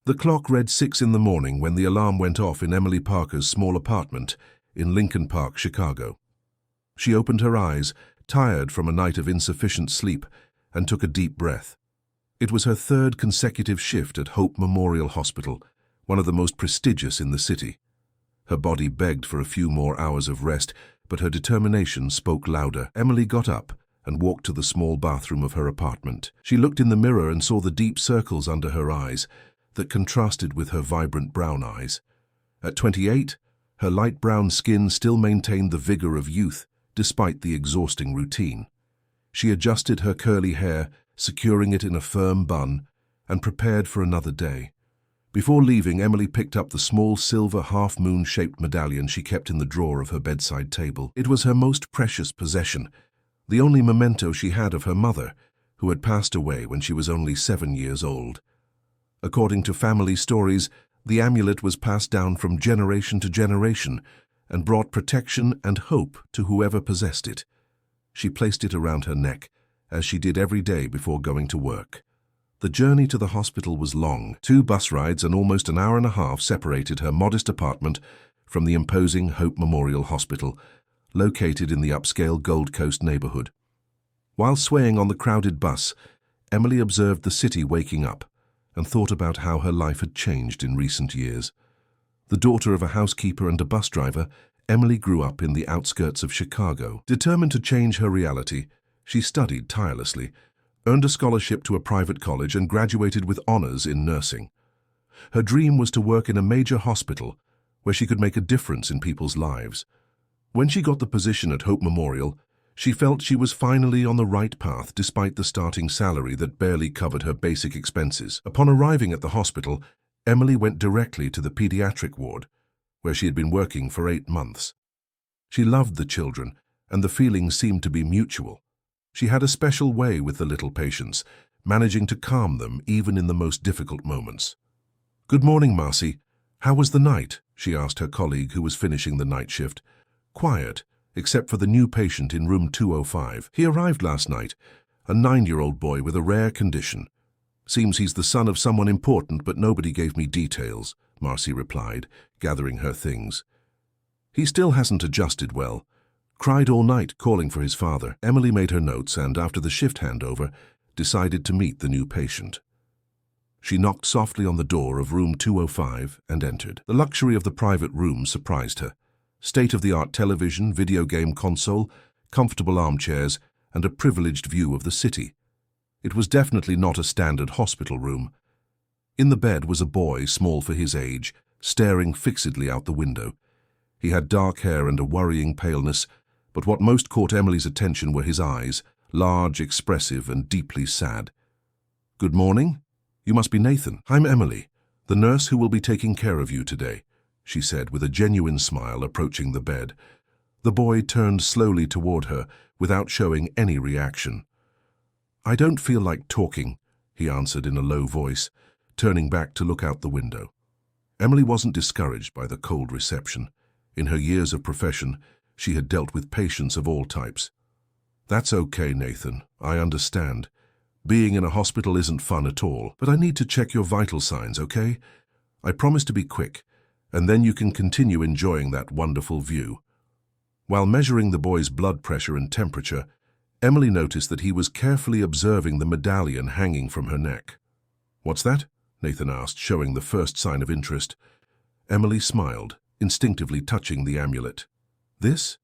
The clock read 6 in the morning when the alarm went off in Emily Parker's small apartment in Lincoln Park, Chicago. She opened her eyes, tired from a night of insufficient sleep, and took a deep breath. It was her third consecutive shift at Hope Memorial Hospital, one of the most prestigious in the city. Her body begged for a few more hours of rest, but her determination spoke louder. Emily got up and walked to the small bathroom of her apartment. She looked in the mirror and saw the deep circles under her eyes that contrasted with her vibrant brown eyes. At 28, her light brown skin still maintained the vigor of youth despite the exhausting routine. She adjusted her curly hair, securing it in a firm bun, and prepared for another day. Before leaving, Emily picked up the small silver half-moon-shaped medallion she kept in the drawer of her bedside table. It was her most precious possession, the only memento she had of her mother, who had passed away when she was only 7 years old. According to family stories, the amulet was passed down from generation to generation and brought protection and hope to whoever possessed it. She placed it around her neck, as she did every day before going to work. The journey to the hospital was long. 2 bus rides and almost an hour and a half separated her modest apartment from the imposing Hope Memorial Hospital, located in the upscale Gold Coast neighborhood. While swaying on the crowded bus, Emily observed the city waking up and thought about how her life had changed in recent years. The daughter of a housekeeper and a bus driver, Emily grew up in the outskirts of Chicago. Determined to change her reality, she studied tirelessly, earned a scholarship to a private college, and graduated with honors in nursing. Her dream was to work in a major hospital where she could make a difference in people's lives. When she got the position at Hope Memorial, she felt she was finally on the right path despite the starting salary that barely covered her basic expenses. Upon arriving at the hospital, Emily went directly to the pediatric ward, where she had been working for 8 months. She loved the children, and the feelings seemed to be mutual. She had a special way with the little patients, managing to calm them even in the most difficult moments. "Good morning, Marcy. How was the night?" she asked her colleague who was finishing the night shift. "Quiet, except for the new patient in room 205. He arrived last night, a 9-year-old boy with a rare condition. Seems he's the son of someone important, but nobody gave me details," Marcy replied, gathering her things. "He still hasn't adjusted well. Cried all night calling for his father." Emily made her notes and, after the shift handover, decided to meet the new patient. She knocked softly on the door of room 205 and entered. The luxury of the private room surprised her. State-of-the-art television, video game console, comfortable armchairs, and a privileged view of the city. It was definitely not a standard hospital room. In the bed was a boy, small for his age, staring fixedly out the window. He had dark hair and a worrying paleness, but what most caught Emily's attention were his eyes, large, expressive, and deeply sad. "Good morning. You must be Nathan." "I'm Emily, the nurse who will be taking care of you today," she said with a genuine smile, approaching the bed. The boy turned slowly toward her without showing any reaction. "I don't feel like talking," he answered in a low voice, turning back to look out the window. Emily wasn't discouraged by the cold reception. In her years of profession, she had dealt with patients of all types. "That's okay, Nathan. I understand. Being in a hospital isn't fun at all, but I need to check your vital signs, okay? I promise to be quick, and then you can continue enjoying that wonderful view." While measuring the boy's blood pressure and temperature, Emily noticed that he was carefully observing the medallion hanging from her neck. "What's that?" Nathan asked, showing the first sign of interest. Emily smiled, instinctively touching the amulet. "This?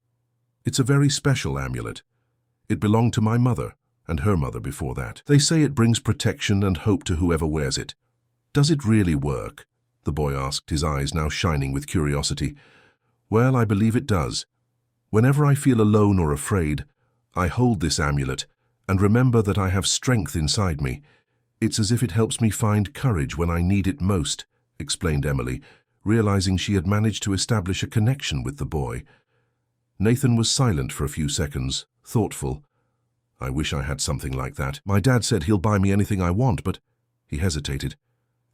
It's a very special amulet. It belonged to my mother, and her mother before that. They say it brings protection and hope to whoever wears it. Does it really work?" the boy asked, his eyes now shining with curiosity. "Well, I believe it does. Whenever I feel alone or afraid, I hold this amulet and remember that I have strength inside me. It's as if it helps me find courage when I need it most," explained Emily, realizing she had managed to establish a connection with the boy. Nathan was silent for a few seconds, thoughtful. "I wish I had something like that. My dad said he'll buy me anything I want, but..." He hesitated.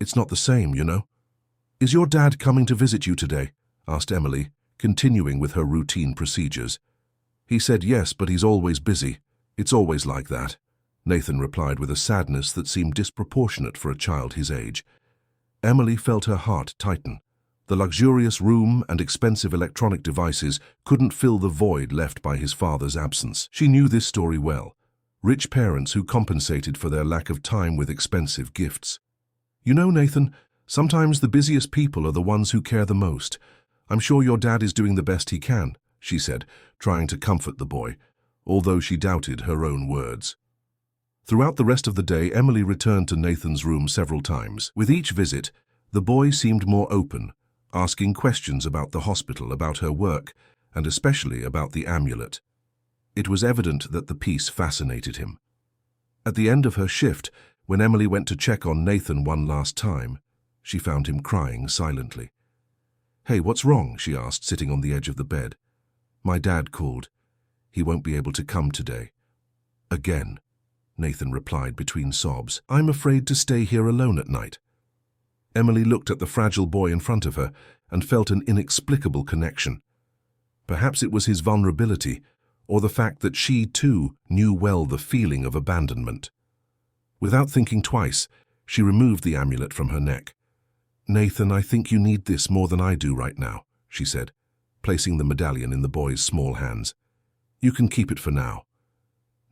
"It's not the same, you know." "Is your dad coming to visit you today?" asked Emily, continuing with her routine procedures. "He said yes, but he's always busy. It's always like that," Nathan replied with a sadness that seemed disproportionate for a child his age. Emily felt her heart tighten. The luxurious room and expensive electronic devices couldn't fill the void left by his father's absence. She knew this story well. Rich parents who compensated for their lack of time with expensive gifts. You know, Nathan, sometimes the busiest people are the ones who care the most. I'm sure your dad is doing the best he can, she said, trying to comfort the boy, although she doubted her own words. Throughout the rest of the day, Emily returned to Nathan's room several times. With each visit, the boy seemed more open, asking questions about the hospital, about her work, and especially about the amulet. It was evident that the piece fascinated him. At the end of her shift, when Emily went to check on Nathan one last time, she found him crying silently. "Hey, what's wrong?" she asked, sitting on the edge of the bed. "My dad called. He won't be able to come today." "Again," Nathan replied between sobs. "I'm afraid to stay here alone at night." Emily looked at the fragile boy in front of her and felt an inexplicable connection. Perhaps it was his vulnerability, or the fact that she, too, knew well the feeling of abandonment. Without thinking twice, she removed the amulet from her neck. "Nathan, I think you need this more than I do right now," she said, placing the medallion in the boy's small hands. "You can keep it for now."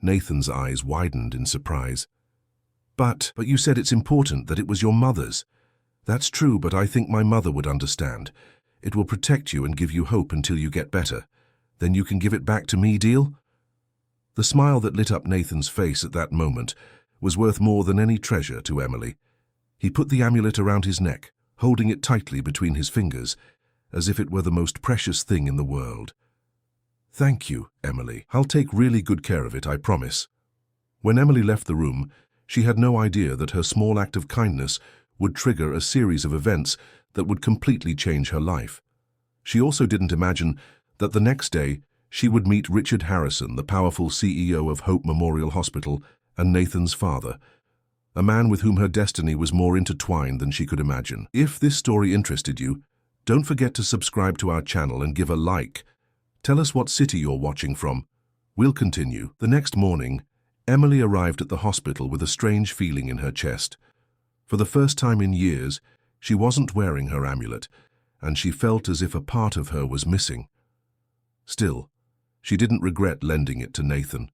Nathan's eyes widened in surprise. But you said it's important that it was your mother's." "That's true, but I think my mother would understand. It will protect you and give you hope until you get better. Then you can give it back to me, deal?" The smile that lit up Nathan's face at that moment was worth more than any treasure to Emily. He put the amulet around his neck, holding it tightly between his fingers, as if it were the most precious thing in the world. "Thank you, Emily. I'll take really good care of it, I promise." When Emily left the room, she had no idea that her small act of kindness would trigger a series of events that would completely change her life. She also didn't imagine that the next day she would meet Richard Harrison, the powerful CEO of Hope Memorial Hospital and Nathan's father, a man with whom her destiny was more intertwined than she could imagine. If this story interested you, don't forget to subscribe to our channel and give a like. Tell us what city you're watching from. We'll continue. The next morning, Emily arrived at the hospital with a strange feeling in her chest. For the first time in years, she wasn't wearing her amulet, and she felt as if a part of her was missing. Still, she didn't regret lending it to Nathan.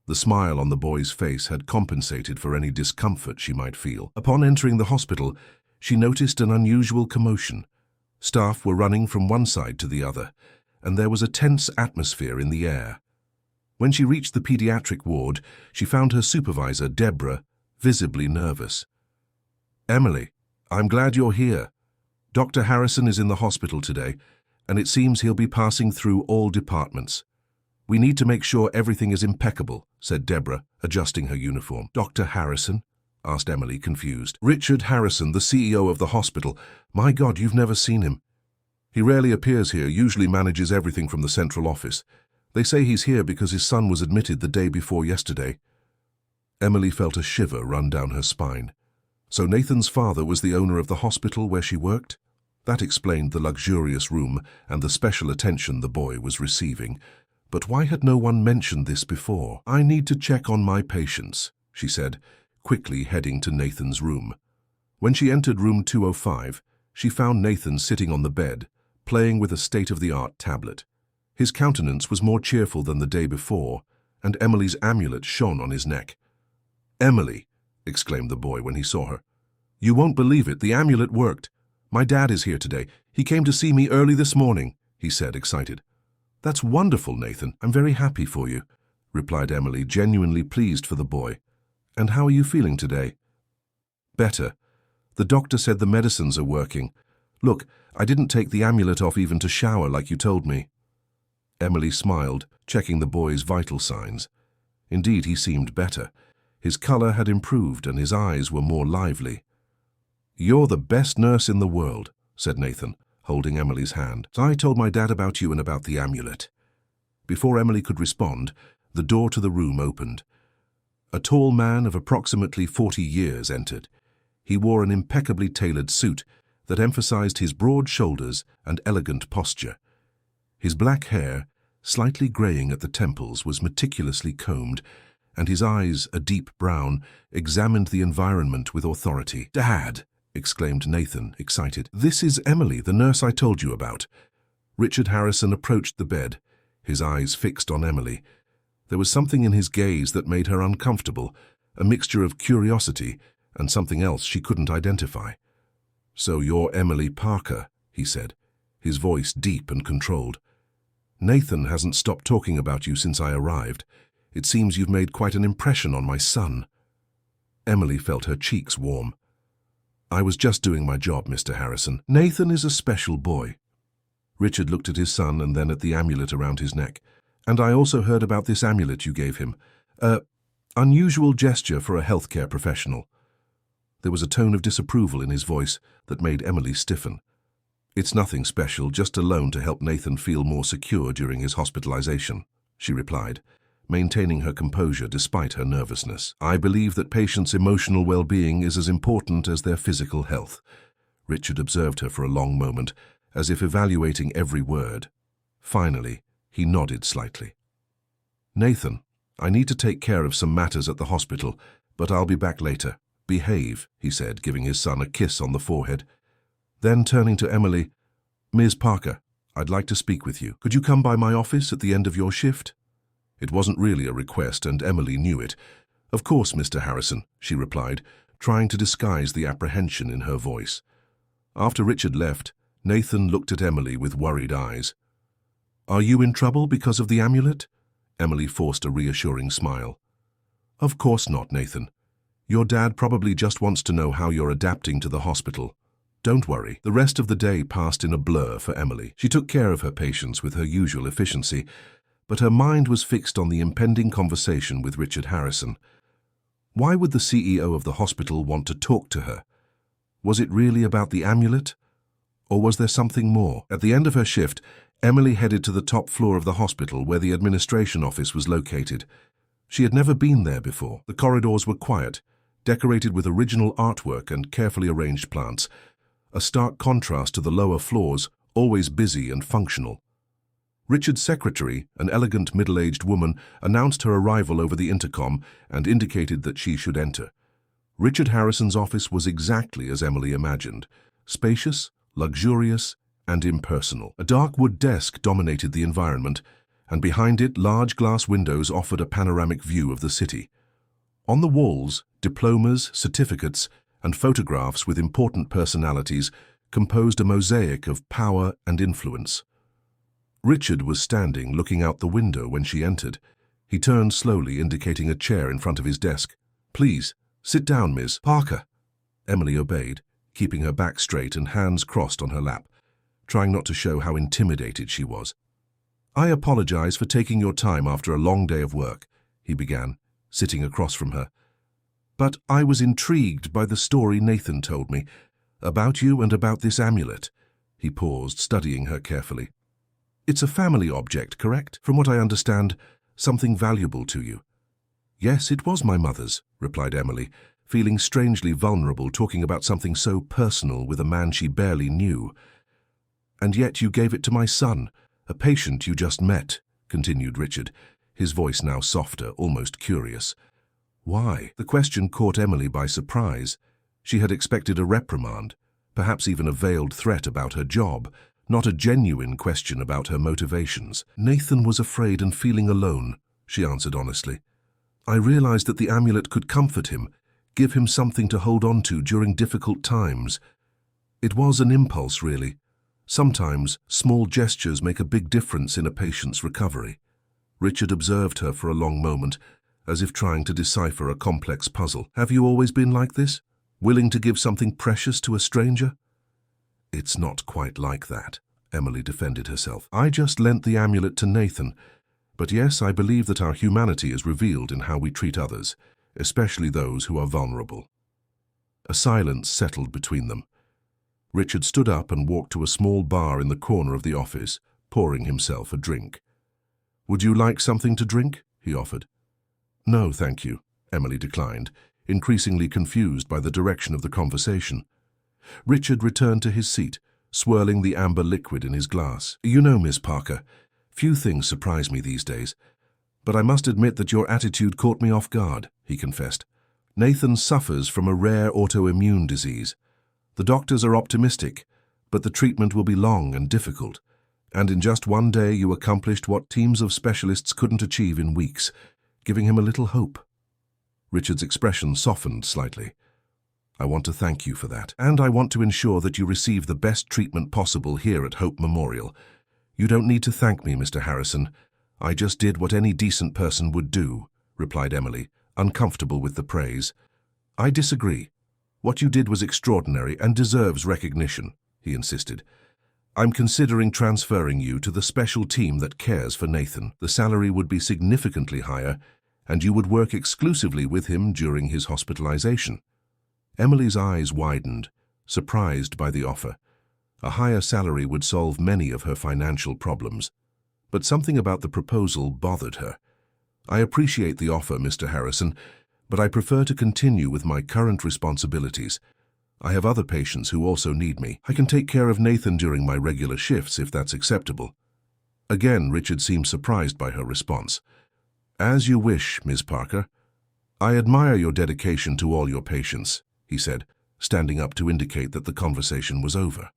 The smile on the boy's face had compensated for any discomfort she might feel. Upon entering the hospital, she noticed an unusual commotion. Staff were running from one side to the other, and there was a tense atmosphere in the air. When she reached the pediatric ward, she found her supervisor, Deborah, visibly nervous. "Emily, I'm glad you're here. Dr. Harrison is in the hospital today, and it seems he'll be passing through all departments. We need to make sure everything is impeccable," said Deborah, adjusting her uniform. "Dr. Harrison?" asked Emily, confused. "Richard Harrison, the CEO of the hospital. My God, you've never seen him. He rarely appears here, usually manages everything from the central office. They say he's here because his son was admitted the day before yesterday." Emily felt a shiver run down her spine. So Nathan's father was the owner of the hospital where she worked? That explained the luxurious room and the special attention the boy was receiving. But why had no one mentioned this before? "I need to check on my patients," she said, quickly heading to Nathan's room. When she entered room 205, she found Nathan sitting on the bed, playing with a state-of-the-art tablet. His countenance was more cheerful than the day before, and Emily's amulet shone on his neck. "Emily!" exclaimed the boy when he saw her. "You won't believe it, the amulet worked. My dad is here today. He came to see me early this morning," he said, excited. "That's wonderful, Nathan. I'm very happy for you," replied Emily, genuinely pleased for the boy. "And how are you feeling today?" "Better. The doctor said the medicines are working. Look, I didn't take the amulet off even to shower like you told me." Emily smiled, checking the boy's vital signs. Indeed, he seemed better. His color had improved and his eyes were more lively. "You're the best nurse in the world," said Nathan, holding Emily's hand. "I told my dad about you and about the amulet." Before Emily could respond, the door to the room opened. A tall man of approximately 40 years entered. He wore an impeccably tailored suit that emphasized his broad shoulders and elegant posture. His black hair, slightly graying at the temples, was meticulously combed, and his eyes, a deep brown, examined the environment with authority. "Dad!" exclaimed Nathan, excited. "This is Emily, the nurse I told you about." Richard Harrison approached the bed, his eyes fixed on Emily. There was something in his gaze that made her uncomfortable, a mixture of curiosity and something else she couldn't identify. "So you're Emily Parker," he said, his voice deep and controlled. "Nathan hasn't stopped talking about you since I arrived. It seems you've made quite an impression on my son." Emily felt her cheeks warm. "I was just doing my job, Mr. Harrison. Nathan is a special boy." Richard looked at his son and then at the amulet around his neck. "And I also heard about this amulet you gave him. Unusual gesture for a healthcare professional." There was a tone of disapproval in his voice that made Emily stiffen. "It's nothing special, just a loan to help Nathan feel more secure during his hospitalization," she replied, maintaining her composure despite her nervousness. "I believe that patients' emotional well-being is as important as their physical health." Richard observed her for a long moment, as if evaluating every word. Finally, he nodded slightly. "Nathan, I need to take care of some matters at the hospital, but I'll be back later. Behave," he said, giving his son a kiss on the forehead. Then turning to Emily, "Ms. Parker, I'd like to speak with you. Could you come by my office at the end of your shift?" It wasn't really a request, and Emily knew it. "Of course, Mr. Harrison," she replied, trying to disguise the apprehension in her voice. After Richard left, Nathan looked at Emily with worried eyes. "Are you in trouble because of the amulet?" Emily forced a reassuring smile. "Of course not, Nathan. Your dad probably just wants to know how you're adapting to the hospital. Don't worry." The rest of the day passed in a blur for Emily. She took care of her patients with her usual efficiency, but her mind was fixed on the impending conversation with Richard Harrison. Why would the CEO of the hospital want to talk to her? Was it really about the amulet? Or was there something more? At the end of her shift, Emily headed to the top floor of the hospital where the administration office was located. She had never been there before. The corridors were quiet, decorated with original artwork and carefully arranged plants, a stark contrast to the lower floors, always busy and functional. Richard's secretary, an elegant middle-aged woman, announced her arrival over the intercom and indicated that she should enter. Richard Harrison's office was exactly as Emily imagined, spacious, luxurious, and impersonal. A dark wood desk dominated the environment, and behind it large glass windows offered a panoramic view of the city. On the walls, diplomas, certificates, and photographs with important personalities composed a mosaic of power and influence. Richard was standing looking out the window when she entered. He turned slowly, indicating a chair in front of his desk. "Please, sit down, Ms. Parker." Emily obeyed, keeping her back straight and hands crossed on her lap, trying not to show how intimidated she was. "I apologize for taking your time after a long day of work," he began, sitting across from her. "But I was intrigued by the story Nathan told me, about you and about this amulet." He paused, studying her carefully. "It's a family object, correct? From what I understand, something valuable to you." "Yes, it was my mother's," replied Emily, feeling strangely vulnerable talking about something so personal with a man she barely knew. "And yet you gave it to my son, a patient you just met," continued Richard, his voice now softer, almost curious. "Why?" The question caught Emily by surprise. She had expected a reprimand, perhaps even a veiled threat about her job, not a genuine question about her motivations. "Nathan was afraid and feeling alone," she answered honestly. "I realized that the amulet could comfort him, give him something to hold on to during difficult times. It was an impulse, really. Sometimes small gestures make a big difference in a patient's recovery." Richard observed her for a long moment, as if trying to decipher a complex puzzle. "Have you always been like this? Willing to give something precious to a stranger?" "It's not quite like that," Emily defended herself. "I just lent the amulet to Nathan. But yes, I believe that our humanity is revealed in how we treat others, especially those who are vulnerable." A silence settled between them. Richard stood up and walked to a small bar in the corner of the office, pouring himself a drink. "Would you like something to drink?" he offered. "No, thank you," Emily declined, increasingly confused by the direction of the conversation. Richard returned to his seat, swirling the amber liquid in his glass. "You know, Miss Parker, few things surprise me these days, but I must admit that your attitude caught me off guard," he confessed. "Nathan suffers from a rare autoimmune disease. The doctors are optimistic, but the treatment will be long and difficult. And in just one day you accomplished what teams of specialists couldn't achieve in weeks, giving him a little hope. Richard's expression softened slightly. I want to thank you for that, and I want to ensure that you receive the best treatment possible here at Hope Memorial. You don't need to thank me, Mr. Harrison. I just did what any decent person would do, replied Emily, uncomfortable with the praise. I disagree. What you did was extraordinary and deserves recognition, he insisted. I'm considering transferring you to the special team that cares for Nathan. The salary would be significantly higher, and you would work exclusively with him during his hospitalization. Emily's eyes widened, surprised by the offer. A higher salary would solve many of her financial problems. But something about the proposal bothered her. I appreciate the offer, Mr. Harrison, but I prefer to continue with my current responsibilities. I have other patients who also need me. I can take care of Nathan during my regular shifts if that's acceptable. Again, Richard seemed surprised by her response. As you wish, Ms. Parker. I admire your dedication to all your patients, he said, standing up to indicate that the conversation was over.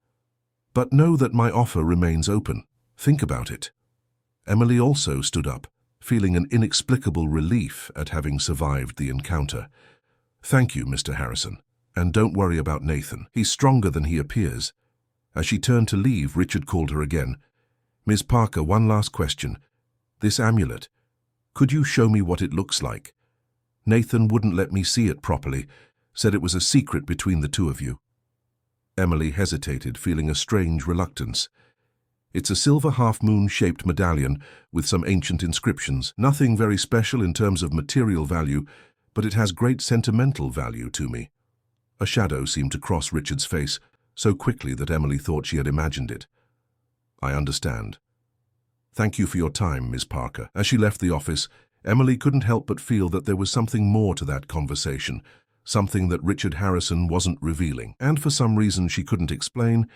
But know that my offer remains open. Think about it. Emily also stood up, feeling an inexplicable relief at having survived the encounter. Thank you, Mr. Harrison. And don't worry about Nathan. He's stronger than he appears. As she turned to leave, Richard called her again. Ms. Parker, one last question. This amulet, could you show me what it looks like? Nathan wouldn't let me see it properly, said it was a secret between the two of you. Emily hesitated, feeling a strange reluctance. It's a silver half-moon-shaped medallion with some ancient inscriptions. Nothing very special in terms of material value, but it has great sentimental value to me. A shadow seemed to cross Richard's face so quickly that Emily thought she had imagined it. I understand. Thank you for your time, Miss Parker. As she left the office, Emily couldn't help but feel that there was something more to that conversation, something that Richard Harrison wasn't revealing. And for some reason she couldn't explain,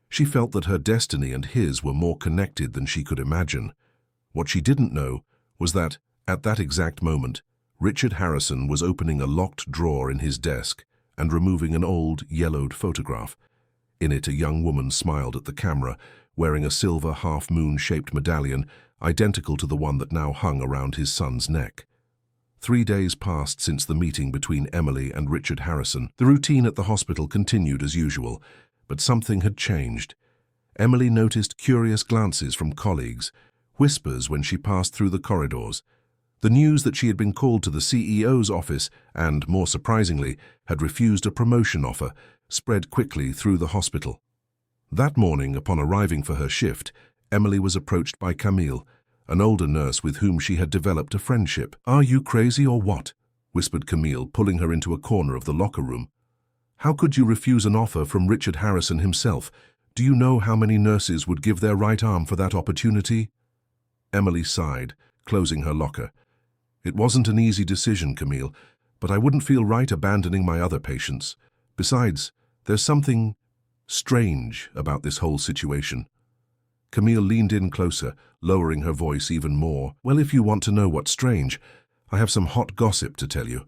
she felt that her destiny and his were more connected than she could imagine. What she didn't know was that, at that exact moment, Richard Harrison was opening a locked drawer in his desk and removing an old, yellowed photograph. In it, a young woman smiled at the camera, wearing a silver half-moon-shaped medallion identical to the one that now hung around his son's neck. 3 days passed since the meeting between Emily and Richard Harrison. The routine at the hospital continued as usual, but something had changed. Emily noticed curious glances from colleagues, whispers when she passed through the corridors. The news that she had been called to the CEO's office and, more surprisingly, had refused a promotion offer spread quickly through the hospital. That morning, upon arriving for her shift, Emily was approached by Camille, an older nurse with whom she had developed a friendship. "Are you crazy or what?" whispered Camille, pulling her into a corner of the locker room. "How could you refuse an offer from Richard Harrison himself? Do you know how many nurses would give their right arm for that opportunity?" Emily sighed, closing her locker. "It wasn't an easy decision, Camille, but I wouldn't feel right abandoning my other patients. Besides, there's something strange about this whole situation." Camille leaned in closer, lowering her voice even more. "Well, if you want to know what's strange, I have some hot gossip to tell you.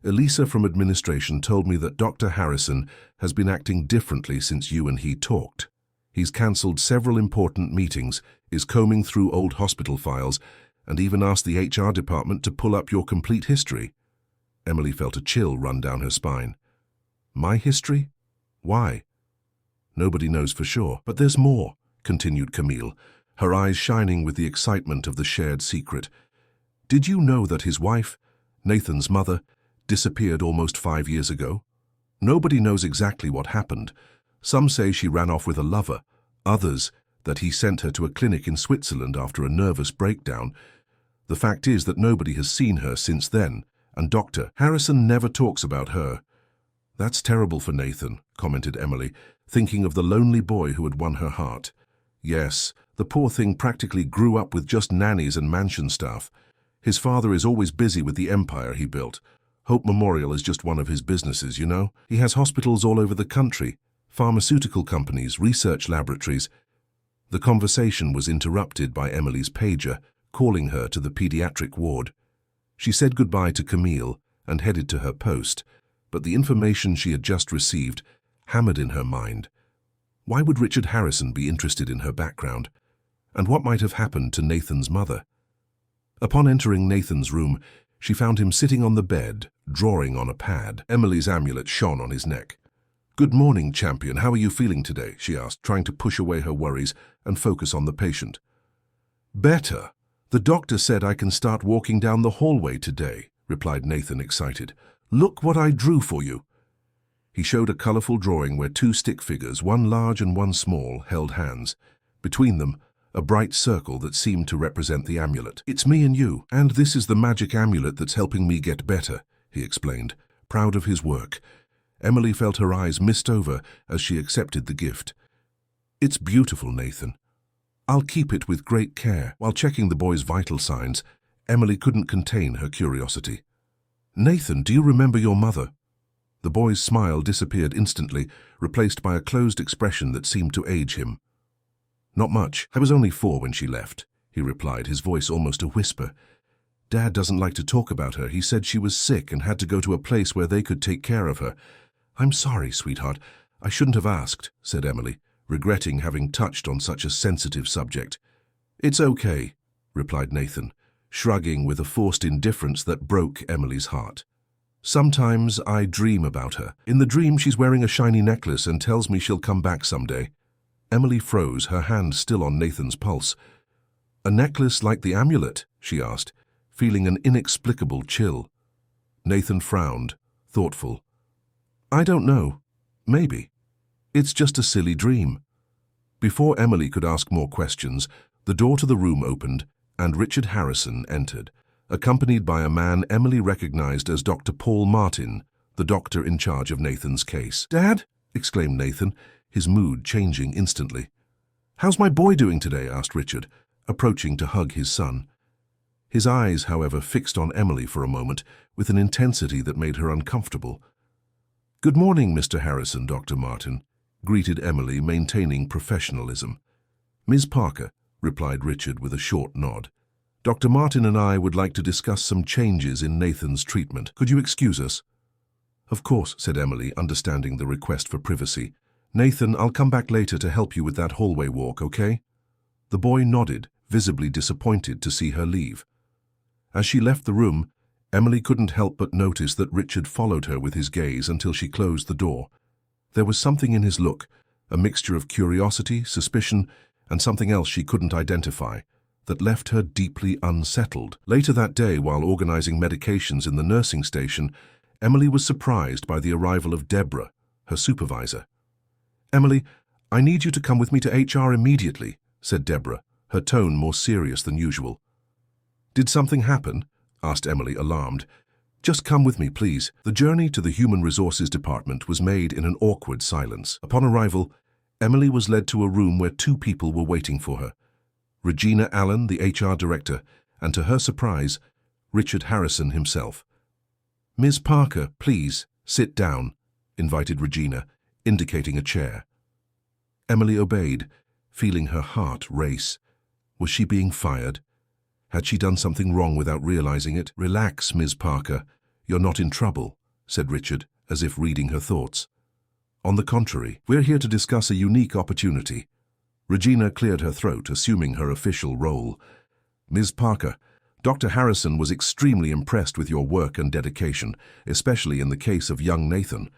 Elisa from administration told me that Dr. Harrison has been acting differently since you and he talked. He's cancelled several important meetings, is combing through old hospital files, and even asked the HR department to pull up your complete history." Emily felt a chill run down her spine. "My history? Why?" "Nobody knows for sure. But there's more," continued Camille, her eyes shining with the excitement of the shared secret. "Did you know that his wife, Nathan's mother, disappeared almost 5 years ago? Nobody knows exactly what happened. Some say she ran off with a lover, others that he sent her to a clinic in Switzerland after a nervous breakdown. The fact is that nobody has seen her since then, and Dr. Harrison never talks about her." "That's terrible for Nathan," commented Emily, thinking of the lonely boy who had won her heart. "Yes, the poor thing practically grew up with just nannies and mansion staff. His father is always busy with the empire he built. Hope Memorial is just one of his businesses, you know. He has hospitals all over the country, pharmaceutical companies, research laboratories." The conversation was interrupted by Emily's pager, calling her to the pediatric ward. She said goodbye to Camille and headed to her post, but the information she had just received hammered in her mind. Why would Richard Harrison be interested in her background? And what might have happened to Nathan's mother? Upon entering Nathan's room, she found him sitting on the bed, drawing on a pad. Emily's amulet shone on his neck. "Good morning, champion. How are you feeling today?" she asked, trying to push away her worries and focus on the patient. "Better. The doctor said I can start walking down the hallway today," replied Nathan, excited. "Look what I drew for you." He showed a colorful drawing where two stick figures, one large and one small, held hands. Between them, a bright circle that seemed to represent the amulet. "It's me and you, and this is the magic amulet that's helping me get better," he explained, proud of his work. Emily felt her eyes mist over as she accepted the gift. "It's beautiful, Nathan. I'll keep it with great care." While checking the boy's vital signs, Emily couldn't contain her curiosity. "Nathan, do you remember your mother?" The boy's smile disappeared instantly, replaced by a closed expression that seemed to age him. "Not much. I was only 4 when she left," he replied, his voice almost a whisper. "Dad doesn't like to talk about her. He said she was sick and had to go to a place where they could take care of her." "I'm sorry, sweetheart. I shouldn't have asked," said Emily, regretting having touched on such a sensitive subject. "It's okay," replied Nathan, shrugging with a forced indifference that broke Emily's heart. "Sometimes I dream about her. In the dream, she's wearing a shiny necklace and tells me she'll come back someday." Emily froze, her hand still on Nathan's pulse. "A necklace like the amulet?" she asked, feeling an inexplicable chill. Nathan frowned, thoughtful. "I don't know. Maybe. It's just a silly dream." Before Emily could ask more questions, the door to the room opened and Richard Harrison entered, accompanied by a man Emily recognized as Dr. Paul Martin, the doctor in charge of Nathan's case. "Dad?" exclaimed Nathan, his mood changing instantly. "How's my boy doing today?" asked Richard, approaching to hug his son. His eyes, however, fixed on Emily for a moment with an intensity that made her uncomfortable. "Good morning, Mr. Harrison," Dr. Martin greeted Emily, maintaining professionalism. "Ms. Parker," replied Richard with a short nod. "Dr. Martin and I would like to discuss some changes in Nathan's treatment. Could you excuse us?" "Of course," said Emily, understanding the request for privacy. "Nathan, I'll come back later to help you with that hallway walk, okay?" The boy nodded, visibly disappointed to see her leave. As she left the room, Emily couldn't help but notice that Richard followed her with his gaze until she closed the door. There was something in his look, a mixture of curiosity, suspicion, and something else she couldn't identify, that left her deeply unsettled. Later that day, while organizing medications in the nursing station, Emily was surprised by the arrival of Deborah, her supervisor. "Emily, I need you to come with me to HR immediately," said Deborah, her tone more serious than usual. "Did something happen?" asked Emily, alarmed. "Just come with me, please." The journey to the Human Resources Department was made in an awkward silence. Upon arrival, Emily was led to a room where 2 people were waiting for her. Regina Allen, the HR director, and to her surprise, Richard Harrison himself. "Ms. Parker, please, sit down," invited Regina, indicating a chair. Emily obeyed, feeling her heart race. Was she being fired? Had she done something wrong without realizing it? "Relax, Ms. Parker. You're not in trouble," said Richard, as if reading her thoughts. "On the contrary, we're here to discuss a unique opportunity." Regina cleared her throat, assuming her official role. "Ms. Parker, Dr. Harrison was extremely impressed with your work and dedication, especially in the case of young Nathan.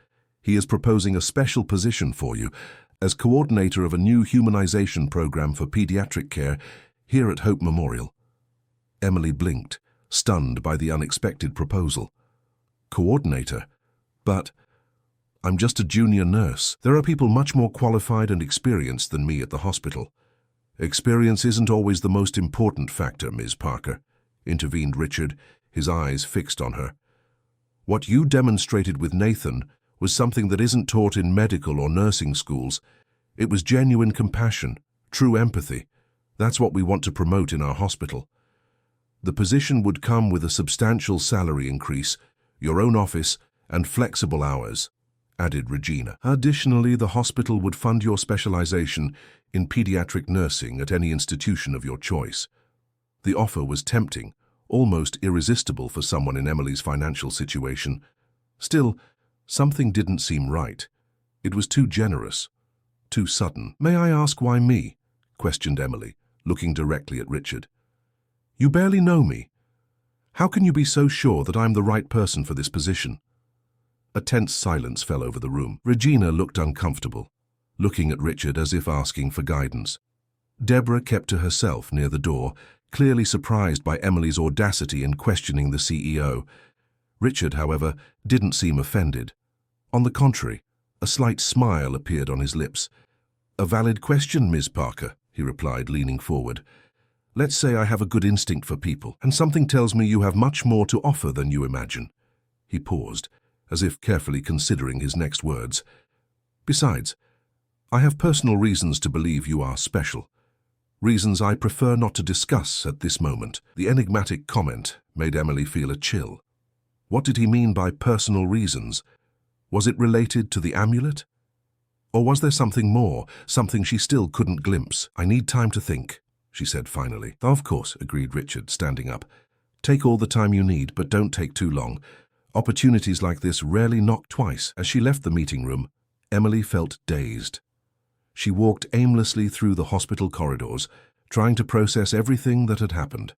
He is proposing a special position for you as coordinator of a new humanization program for pediatric care here at Hope Memorial." Emily blinked, stunned by the unexpected proposal. "Coordinator? But I'm just a junior nurse. There are people much more qualified and experienced than me at the hospital." "Experience isn't always the most important factor, Ms. Parker," intervened Richard, his eyes fixed on her. "What you demonstrated with Nathan was something that isn't taught in medical or nursing schools. It was genuine compassion, true empathy. That's what we want to promote in our hospital. The position would come with a substantial salary increase, your own office, and flexible hours," added Regina. "Additionally, the hospital would fund your specialization in pediatric nursing at any institution of your choice." The offer was tempting, almost irresistible for someone in Emily's financial situation. Still, something didn't seem right. It was too generous, too sudden. "May I ask why me?" questioned Emily, looking directly at Richard. "You barely know me. How can you be so sure that I'm the right person for this position?" A tense silence fell over the room. Regina looked uncomfortable, looking at Richard as if asking for guidance. Deborah kept to herself near the door, clearly surprised by Emily's audacity in questioning the CEO. Richard, however, didn't seem offended. On the contrary, a slight smile appeared on his lips. "A valid question, Ms. Parker," he replied, leaning forward. "Let's say I have a good instinct for people, and something tells me you have much more to offer than you imagine." He paused, as if carefully considering his next words. "Besides, I have personal reasons to believe you are special. Reasons I prefer not to discuss at this moment." The enigmatic comment made Emily feel a chill. What did he mean by personal reasons? Was it related to the amulet? Or was there something more, something she still couldn't glimpse? "I need time to think," she said finally. "Of course," agreed Richard, standing up. "Take all the time you need, but don't take too long. Opportunities like this rarely knock twice." As she left the meeting room, Emily felt dazed. She walked aimlessly through the hospital corridors, trying to process everything that had happened.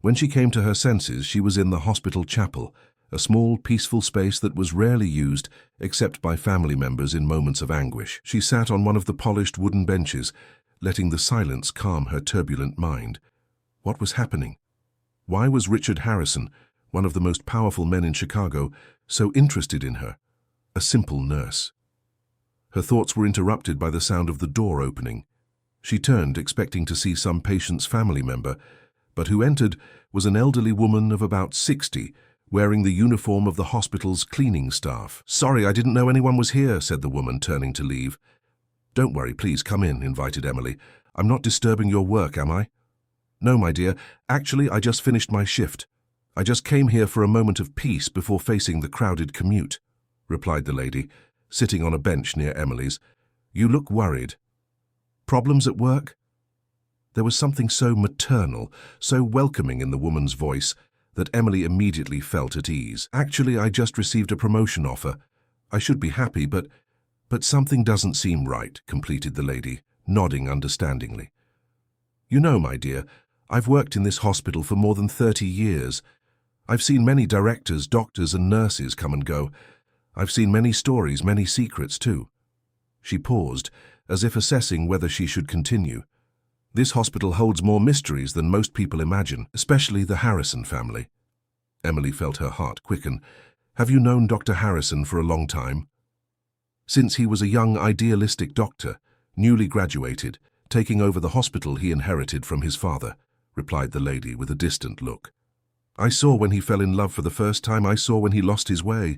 When she came to her senses, she was in the hospital chapel, a small, peaceful space that was rarely used except by family members in moments of anguish. She sat on one of the polished wooden benches, letting the silence calm her turbulent mind. What was happening? Why was Richard Harrison, one of the most powerful men in Chicago, so interested in her, a simple nurse? Her thoughts were interrupted by the sound of the door opening. She turned, expecting to see some patient's family member, but who entered was an elderly woman of about 60, wearing the uniform of the hospital's cleaning staff. "Sorry, I didn't know anyone was here," said the woman, turning to leave. "Don't worry, please come in," invited Emily. "I'm not disturbing your work, am I?" "No, my dear. Actually, I just finished my shift. I just came here for a moment of peace before facing the crowded commute," replied the lady, sitting on a bench near Emily's. "You look worried. Problems at work?" There was something so maternal, so welcoming in the woman's voice, that Emily immediately felt at ease. "Actually, I just received a promotion offer. I should be happy, but something doesn't seem right," completed the lady, nodding understandingly. "You know, my dear, I've worked in this hospital for more than 30 years. I've seen many directors, doctors, and nurses come and go. I've seen many stories, many secrets, too." She paused, as if assessing whether she should continue. "This hospital holds more mysteries than most people imagine, especially the Harrison family." Emily felt her heart quicken. "Have you known Dr. Harrison for a long time?" "Since he was a young, idealistic doctor, newly graduated, taking over the hospital he inherited from his father," replied the lady with a distant look. "I saw when he fell in love for the first time, I saw when he lost his way,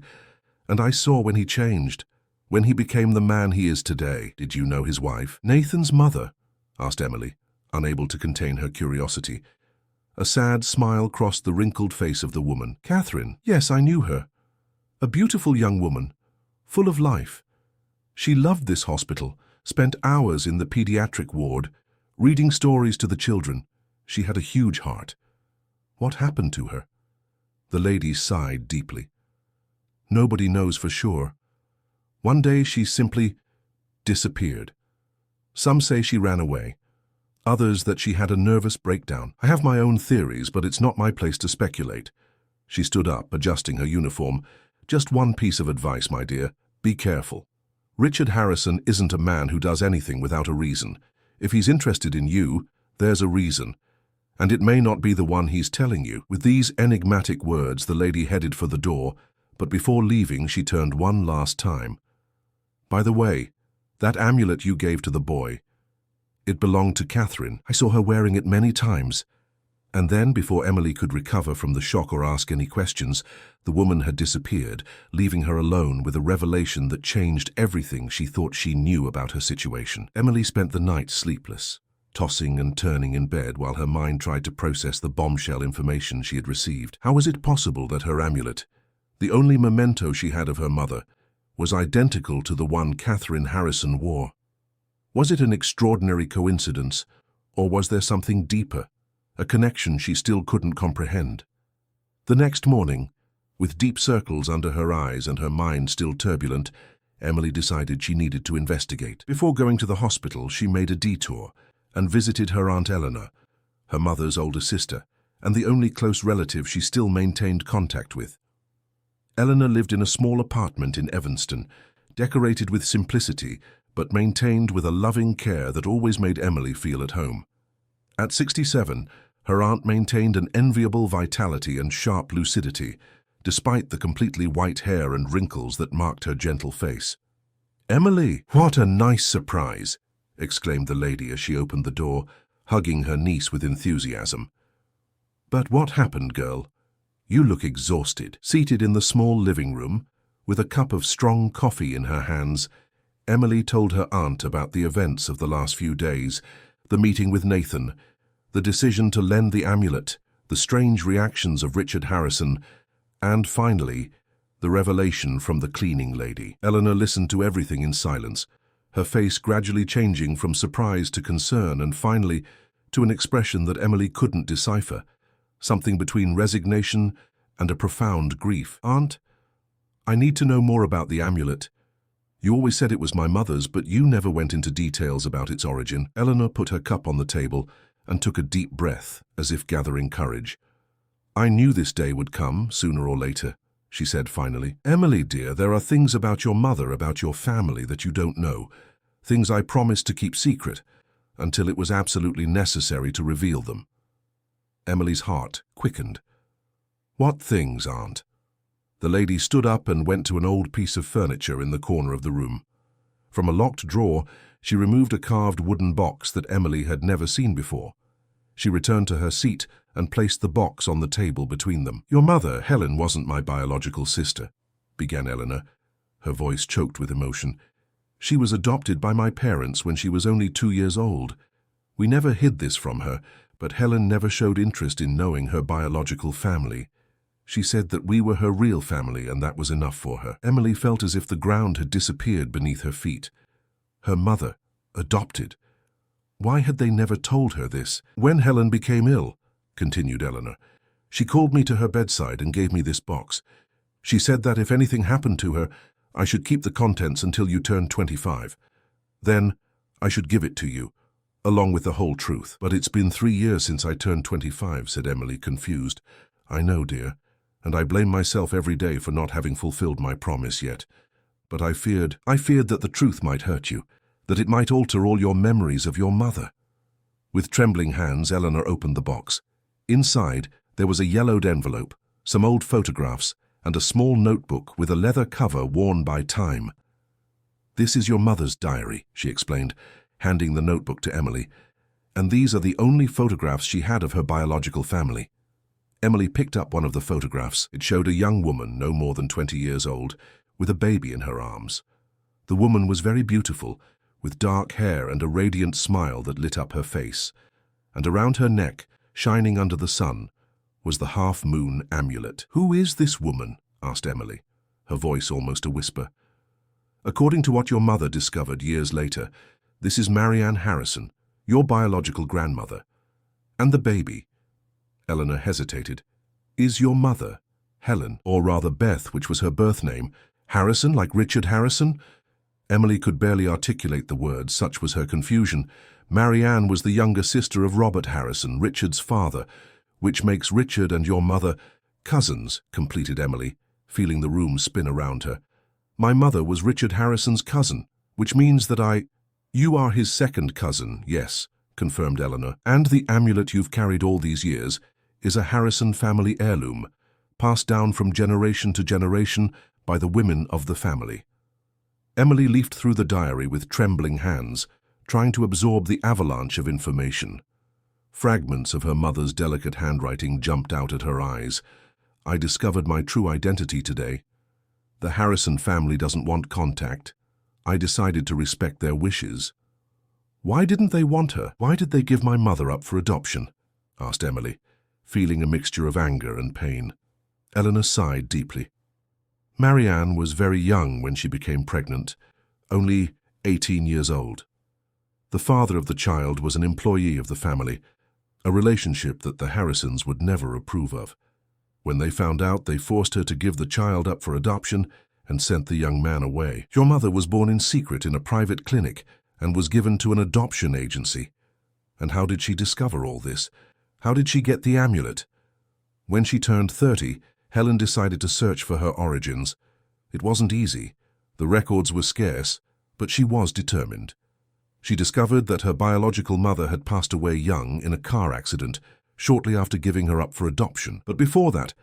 and I saw when he changed, when he became the man he is today." "Did you know his wife?" "Nathan's mother?" asked Emily, unable to contain her curiosity. A sad smile crossed the wrinkled face of the woman. "Catherine, yes, I knew her. A beautiful young woman, full of life. She loved this hospital, spent hours in the pediatric ward, reading stories to the children. She had a huge heart." "What happened to her?" The lady sighed deeply. "Nobody knows for sure. One day she simply disappeared. Some say she ran away. Others that she had a nervous breakdown. I have my own theories, but it's not my place to speculate." She stood up, adjusting her uniform. "Just one piece of advice, my dear. Be careful. Richard Harrison isn't a man who does anything without a reason. If he's interested in you, there's a reason. And it may not be the one he's telling you." With these enigmatic words, the lady headed for the door, but before leaving, she turned one last time. "By the way, that amulet you gave to the boy, it belonged to Catherine. I saw her wearing it many times." And then, before Emily could recover from the shock or ask any questions, the woman had disappeared, leaving her alone with a revelation that changed everything she thought she knew about her situation. Emily spent the night sleepless, tossing and turning in bed while her mind tried to process the bombshell information she had received. How was it possible that her amulet, the only memento she had of her mother, was identical to the one Catherine Harrison wore? Was it an extraordinary coincidence, or was there something deeper, a connection she still couldn't comprehend? The next morning, with deep circles under her eyes and her mind still turbulent, Emily decided she needed to investigate. Before going to the hospital, she made a detour and visited her Aunt Eleanor, her mother's older sister, and the only close relative she still maintained contact with. Eleanor lived in a small apartment in Evanston, decorated with simplicity, but maintained with a loving care that always made Emily feel at home. At 67, her aunt maintained an enviable vitality and sharp lucidity, despite the completely white hair and wrinkles that marked her gentle face. "Emily, what a nice surprise!" exclaimed the lady as she opened the door, hugging her niece with enthusiasm. "But what happened, girl? You look exhausted." Seated in the small living room, with a cup of strong coffee in her hands, Emily told her aunt about the events of the last few days, the meeting with Nathan, the decision to lend the amulet, the strange reactions of Richard Harrison, and finally, the revelation from the cleaning lady. Eleanor listened to everything in silence, her face gradually changing from surprise to concern and finally to an expression that Emily couldn't decipher, something between resignation and a profound grief. "Aunt, I need to know more about the amulet. You always said it was my mother's, but you never went into details about its origin." Eleanor put her cup on the table and took a deep breath, as if gathering courage. "I knew this day would come, sooner or later," she said finally. "Emily, dear, there are things about your mother, about your family, that you don't know, things I promised to keep secret, until it was absolutely necessary to reveal them." Emily's heart quickened. "What things, Aunt?" The lady stood up and went to an old piece of furniture in the corner of the room. From a locked drawer, she removed a carved wooden box that Emily had never seen before. She returned to her seat and placed the box on the table between them. "Your mother, Helen, wasn't my biological sister," began Eleanor, her voice choked with emotion. "She was adopted by my parents when she was only 2 years old. We never hid this from her, but Helen never showed interest in knowing her biological family. She said that we were her real family, and that was enough for her." Emily felt as if the ground had disappeared beneath her feet. Her mother, adopted. Why had they never told her this? "When Helen became ill," continued Eleanor, "she called me to her bedside and gave me this box. She said that if anything happened to her, I should keep the contents until you turned 25. Then I should give it to you, along with the whole truth." "But it's been 3 years since I turned 25, said Emily, confused. "I know, dear, and I blame myself every day for not having fulfilled my promise yet. But I feared that the truth might hurt you, that it might alter all your memories of your mother." With trembling hands, Eleanor opened the box. Inside, there was a yellowed envelope, some old photographs, and a small notebook with a leather cover worn by time. "This is your mother's diary," she explained, handing the notebook to Emily, "and these are the only photographs she had of her biological family." Emily picked up one of the photographs. It showed a young woman, no more than 20 years old, with a baby in her arms. The woman was very beautiful, with dark hair and a radiant smile that lit up her face, and around her neck, shining under the sun, was the half-moon amulet. "Who is this woman?" asked Emily, her voice almost a whisper. "According to what your mother discovered years later, this is Marianne Harrison, your biological grandmother. And the baby," Eleanor hesitated, "is your mother, Helen, or rather Beth, which was her birth name. Harrison, like Richard Harrison?" Emily could barely articulate the words, such was her confusion. "Marianne was the younger sister of Robert Harrison, Richard's father, which makes Richard and your mother cousins," completed Emily, feeling the room spin around her. "My mother was Richard Harrison's cousin, which means that You are his second cousin, yes," confirmed Eleanor. "And the amulet you've carried all these years is a Harrison family heirloom, passed down from generation to generation by the women of the family." Emily leafed through the diary with trembling hands, trying to absorb the avalanche of information. Fragments of her mother's delicate handwriting jumped out at her eyes. "I discovered my true identity today. The Harrison family doesn't want contact. I decided to respect their wishes." "Why didn't they want her? Why did they give my mother up for adoption?" asked Emily, feeling a mixture of anger and pain. Eleanor sighed deeply. "Marianne was very young when she became pregnant, only 18 years old. The father of the child was an employee of the family, a relationship that the Harrisons would never approve of. When they found out, they forced her to give the child up for adoption, and sent the young man away. Your mother was born in secret in a private clinic and was given to an adoption agency. And how did she discover all this? How did she get the amulet? When she turned 30, Helen decided to search for her origins. It wasn't easy. The records were scarce, but she was determined. She discovered that her biological mother had passed away young in a car accident, shortly after giving her up for adoption. But before that,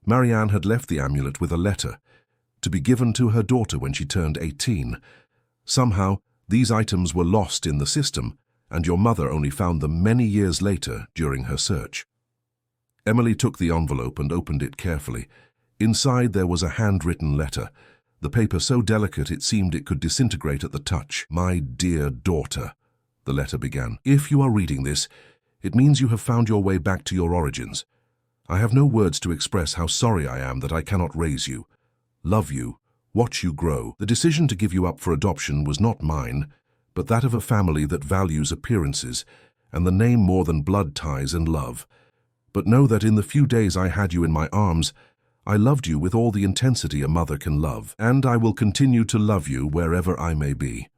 Marianne had left the amulet with a letter, to be given to her daughter when she turned 18. Somehow, these items were lost in the system, and your mother only found them many years later during her search. Emily took the envelope and opened it carefully. Inside there was a handwritten letter, the paper so delicate it seemed it could disintegrate at the touch. "My dear daughter," the letter began, "if you are reading this, it means you have found your way back to your origins. I have no words to express how sorry I am that I cannot raise you, love you, watch you grow. The decision to give you up for adoption was not mine, but that of a family that values appearances and the name more than blood ties and love. But know that in the few days I had you in my arms, I loved you with all the intensity a mother can love, and I will continue to love you wherever I may be."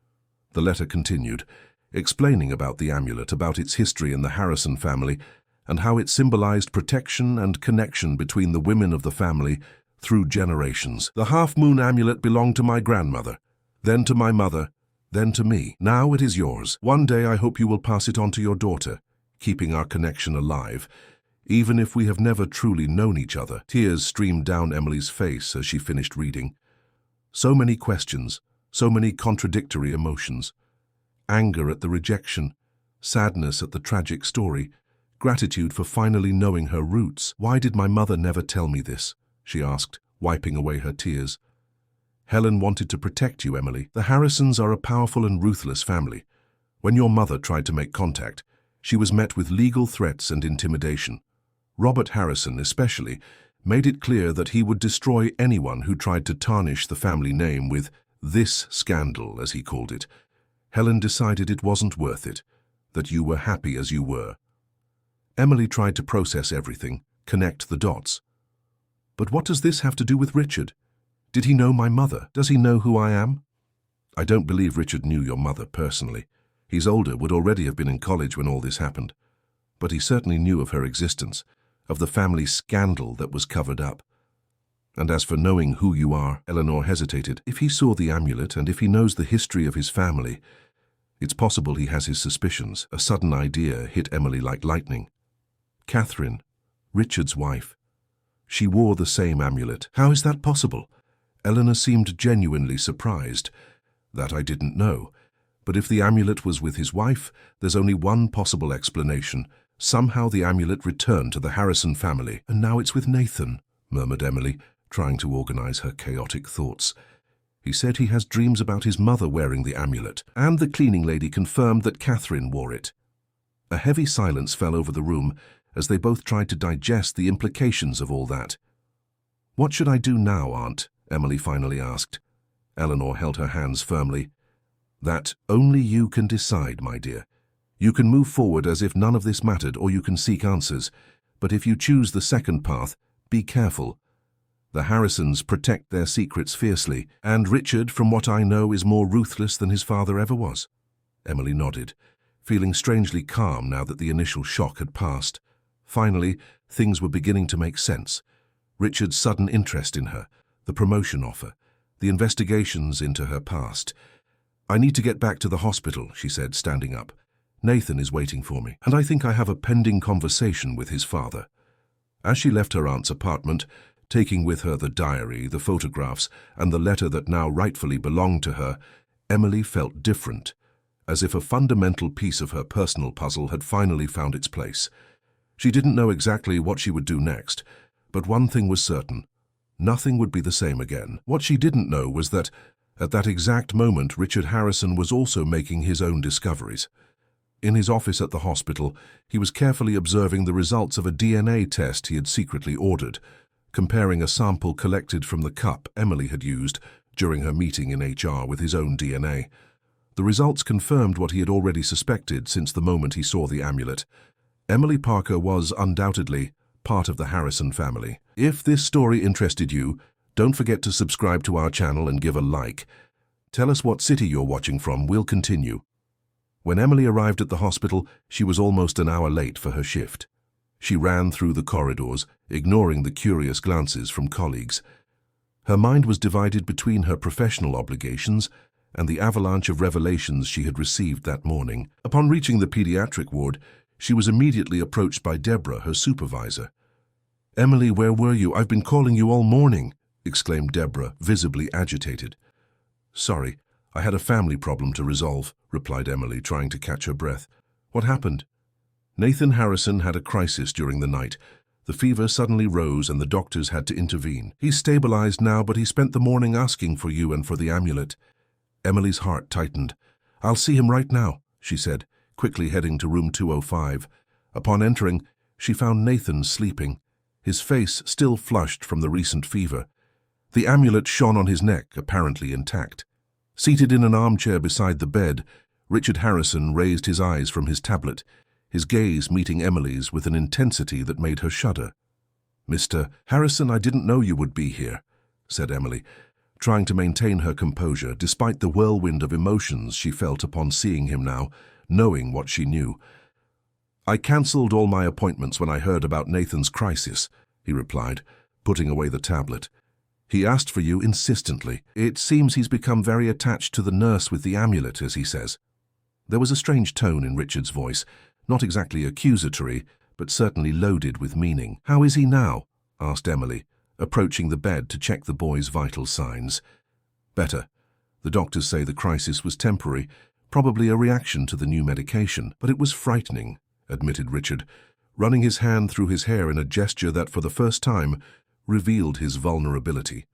The letter continued, explaining about the amulet, about its history in the Harrison family, and how it symbolized protection and connection between the women of the family through generations. "The half-moon amulet belonged to my grandmother, then to my mother, then to me. Now it is yours. One day I hope you will pass it on to your daughter, keeping our connection alive, even if we have never truly known each other." Tears streamed down Emily's face as she finished reading. So many questions, so many contradictory emotions. Anger at the rejection, sadness at the tragic story, gratitude for finally knowing her roots. "Why did my mother never tell me this?" she asked, wiping away her tears. "Helen wanted to protect you, Emily. The Harrisons are a powerful and ruthless family. When your mother tried to make contact, she was met with legal threats and intimidation. Robert Harrison, especially, made it clear that he would destroy anyone who tried to tarnish the family name with this scandal, as he called it. Helen decided it wasn't worth it, that you were happy as you were." Emily tried to process everything, connect the dots. "But what does this have to do with Richard? Did he know my mother? Does he know who I am?" "I don't believe Richard knew your mother personally. He's older, would already have been in college when all this happened. But he certainly knew of her existence, of the family scandal that was covered up. And as for knowing who you are," Eleanor hesitated, "if he saw the amulet and if he knows the history of his family, it's possible he has his suspicions." A sudden idea hit Emily like lightning. Catherine, Richard's wife. She wore the same amulet. "How is that possible?" Eleanor seemed genuinely surprised. "That I didn't know. But if the amulet was with his wife, there's only one possible explanation. Somehow the amulet returned to the Harrison family. And now it's with Nathan," murmured Emily, trying to organize her chaotic thoughts. "He said he has dreams about his mother wearing the amulet, and the cleaning lady confirmed that Catherine wore it." A heavy silence fell over the room as they both tried to digest the implications of all that. "What should I do now, Aunt?" Emily finally asked. Eleanor held her hands firmly. "That only you can decide, my dear. You can move forward as if none of this mattered, or you can seek answers. But if you choose the second path, be careful. The Harrisons protect their secrets fiercely, and Richard, from what I know, is more ruthless than his father ever was." Emily nodded, feeling strangely calm now that the initial shock had passed. Finally, things were beginning to make sense. Richard's sudden interest in her, the promotion offer, the investigations into her past. "I need to get back to the hospital," she said, standing up. "Nathan is waiting for me, and I think I have a pending conversation with his father." As she left her aunt's apartment, taking with her the diary, the photographs, and the letter that now rightfully belonged to her, Emily felt different, as if a fundamental piece of her personal puzzle had finally found its place. She didn't know exactly what she would do next, but one thing was certain: nothing would be the same again. What she didn't know was that, at that exact moment, Richard Harrison was also making his own discoveries. In his office at the hospital, he was carefully observing the results of a DNA test he had secretly ordered, comparing a sample collected from the cup Emily had used during her meeting in HR with his own DNA. The results confirmed what he had already suspected since the moment he saw the amulet. Emily Parker was undoubtedly part of the Harrison family. If this story interested you, Don't forget to subscribe to our channel and give a like. Tell us what city you're watching from, we'll continue. When Emily arrived at the hospital, she was almost an hour late for her shift. She ran through the corridors, ignoring the curious glances from colleagues. Her mind was divided between her professional obligations and the avalanche of revelations she had received that morning. Upon reaching the pediatric ward, she was immediately approached by Deborah, her supervisor. "Emily, where were you? I've been calling you all morning," exclaimed Deborah, visibly agitated. "Sorry, I had a family problem to resolve," replied Emily, trying to catch her breath. "What happened?" "Nathan Harrison had a crisis during the night. The fever suddenly rose and the doctors had to intervene. He's stabilized now, but he spent the morning asking for you and for the amulet." Emily's heart tightened. "I'll see him right now," she said, quickly heading to room 205. Upon entering, she found Nathan sleeping, his face still flushed from the recent fever. The amulet shone on his neck, apparently intact. Seated in an armchair beside the bed, Richard Harrison raised his eyes from his tablet, his gaze meeting Emily's with an intensity that made her shudder. "Mr. Harrison, I didn't know you would be here," said Emily, trying to maintain her composure despite the whirlwind of emotions she felt upon seeing him now, knowing what she knew. "I cancelled all my appointments when I heard about Nathan's crisis," he replied, putting away the tablet. "He asked for you insistently. It seems he's become very attached to the nurse with the amulet, as he says." There was a strange tone in Richard's voice, not exactly accusatory, but certainly loaded with meaning. "How is he now?" asked Emily, approaching the bed to check the boy's vital signs. "Better. The doctors say the crisis was temporary, probably a reaction to the new medication. But it was frightening," admitted Richard, running his hand through his hair in a gesture that, for the first time, revealed his vulnerability.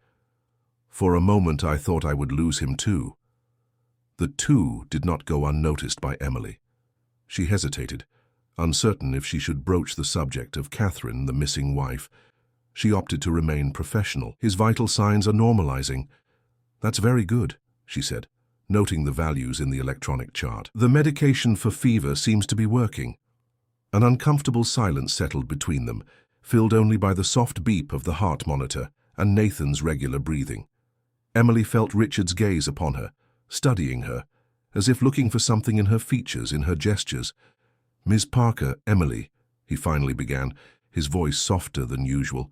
"For a moment I thought I would lose him too." The "too" did not go unnoticed by Emily. She hesitated, uncertain if she should broach the subject of Catherine, the missing wife. She opted to remain professional. "His vital signs are normalizing." "That's very good," she said, noting the values in the electronic chart. "The medication for fever seems to be working." An uncomfortable silence settled between them, filled only by the soft beep of the heart monitor and Nathan's regular breathing. Emily felt Richard's gaze upon her, studying her, as if looking for something in her features, in her gestures. "Ms. Parker, Emily," he finally began, his voice softer than usual.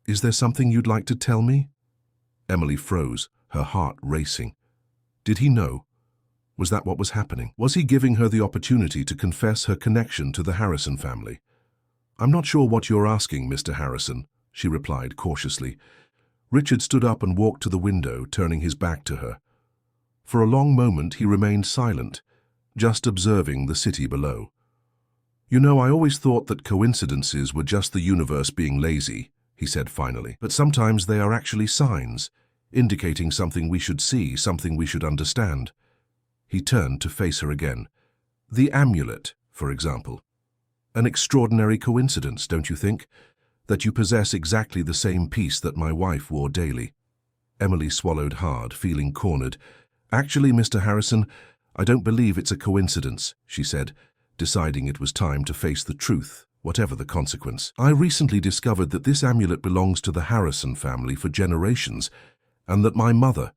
"Is there something you'd like to tell me?" Emily froze, her heart racing. Did he know? Was that what was happening? Was he giving her the opportunity to confess her connection to the Harrison family? "I'm not sure what you're asking, Mr. Harrison," she replied cautiously. Richard stood up and walked to the window, turning his back to her. For a long moment he remained silent, just observing the city below. "You know, I always thought that coincidences were just the universe being lazy," he said finally. "But sometimes they are actually signs, indicating something we should see, something we should understand." He turned to face her again. "The amulet, for example. An extraordinary coincidence, don't you think? That you possess exactly the same piece that my wife wore daily." Emily swallowed hard, feeling cornered. "Actually, Mr. Harrison, I don't believe it's a coincidence," she said, deciding it was time to face the truth, whatever the consequence. "I recently discovered that this amulet belongs to the Harrison family for generations, and that my mother,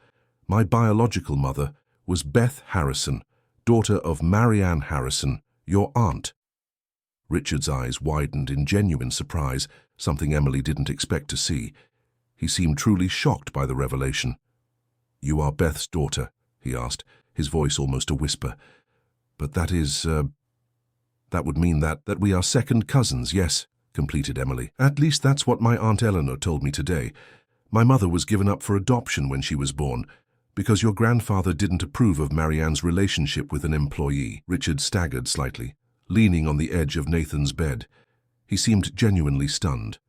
my biological mother, was Beth Harrison, daughter of Marianne Harrison, your aunt." Richard's eyes widened in genuine surprise, something Emily didn't expect to see. He seemed truly shocked by the revelation. "You are Beth's daughter?" he asked, his voice almost a whisper. "But that is, that would mean that we are second cousins, yes," completed Emily. "At least that's what my Aunt Eleanor told me today. My mother was given up for adoption when she was born, because your grandfather didn't approve of Marianne's relationship with an employee." Richard staggered slightly, leaning on the edge of Nathan's bed. He seemed genuinely stunned.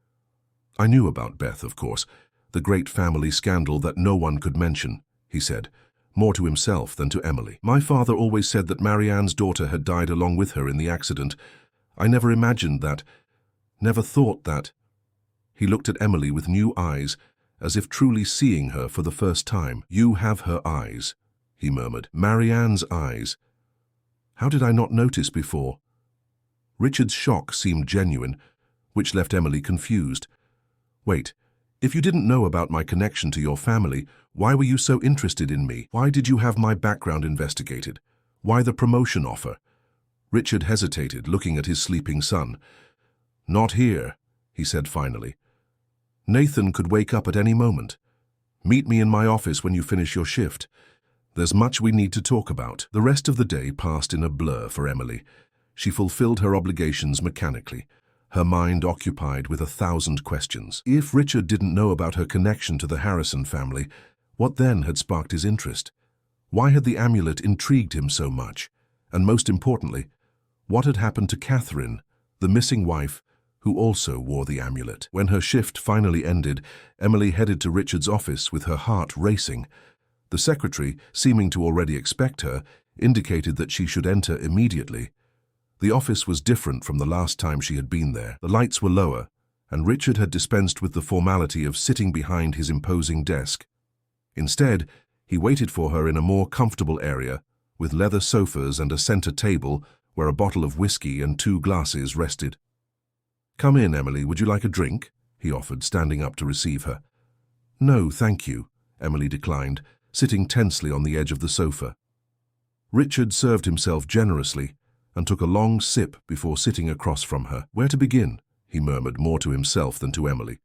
"I knew about Beth, of course, the great family scandal that no one could mention," he said, more to himself than to Emily. "My father always said that Marianne's daughter had died along with her in the accident. I never imagined that, never thought that." He looked at Emily with new eyes, as if truly seeing her for the first time. "You have her eyes," he murmured. "Marianne's eyes. How did I not notice before?" Richard's shock seemed genuine, which left Emily confused. "Wait, If you didn't know about my connection to your family, why were you so interested in me? Why did you have my background investigated? Why the promotion offer? Richard hesitated, looking at his sleeping son. Not here, he said finally. Nathan could wake up at any moment. Meet me in my office when you finish your shift. There's much we need to talk about. The rest of the day passed in a blur for Emily. She fulfilled her obligations mechanically, her mind occupied with 1,000 questions. If Richard didn't know about her connection to the Harrison family, what then had sparked his interest? Why had the amulet intrigued him so much? And most importantly, what had happened to Catherine, the missing wife, who also wore the amulet? When her shift finally ended, Emily headed to Richard's office with her heart racing. The secretary, seeming to already expect her, indicated that she should enter immediately. The office was different from the last time she had been there. The lights were lower, and Richard had dispensed with the formality of sitting behind his imposing desk. Instead, he waited for her in a more comfortable area, with leather sofas and a center table where a bottle of whiskey and 2 glasses rested. "Come in, Emily. Would you like a drink?" he offered, standing up to receive her. "No, thank you," Emily declined, sitting tensely on the edge of the sofa. Richard served himself generously and took a long sip before sitting across from her. "Where to begin?" he murmured, more to himself than to Emily.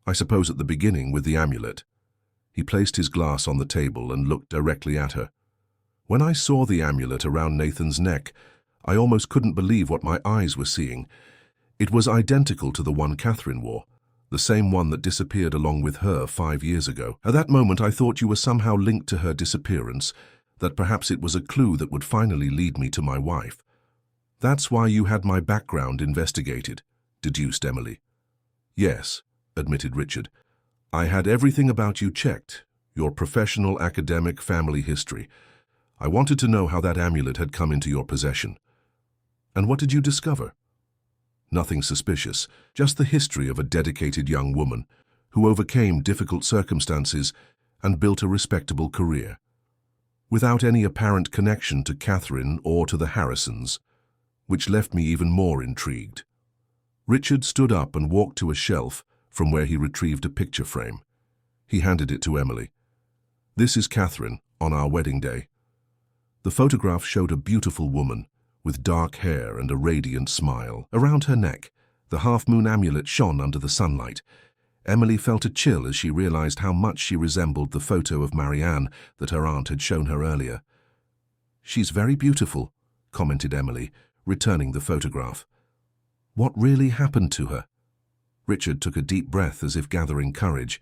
"I suppose at the beginning with the amulet." He placed his glass on the table and looked directly at her. "When I saw the amulet around Nathan's neck, I almost couldn't believe what my eyes were seeing. It was identical to the one Catherine wore, the same one that disappeared along with her 5 years ago. At that moment I thought you were somehow linked to her disappearance, that perhaps it was a clue that would finally lead me to my wife. That's why you had my background investigated," deduced Emily. "Yes," admitted Richard. "I had everything about you checked, your professional, academic, family history. I wanted to know how that amulet had come into your possession." "And what did you discover?" "Nothing suspicious, just the history of a dedicated young woman who overcame difficult circumstances and built a respectable career, without any apparent connection to Catherine or to the Harrisons, which left me even more intrigued." Richard stood up and walked to a shelf from where he retrieved a picture frame. He handed it to Emily. "This is Catherine on our wedding day." The photograph showed a beautiful woman with dark hair and a radiant smile. Around her neck, the half-moon amulet shone under the sunlight. Emily felt a chill as she realized how much she resembled the photo of Marianne that her aunt had shown her earlier. "She's very beautiful," commented Emily, returning the photograph. "What really happened to her?" Richard took a deep breath as if gathering courage.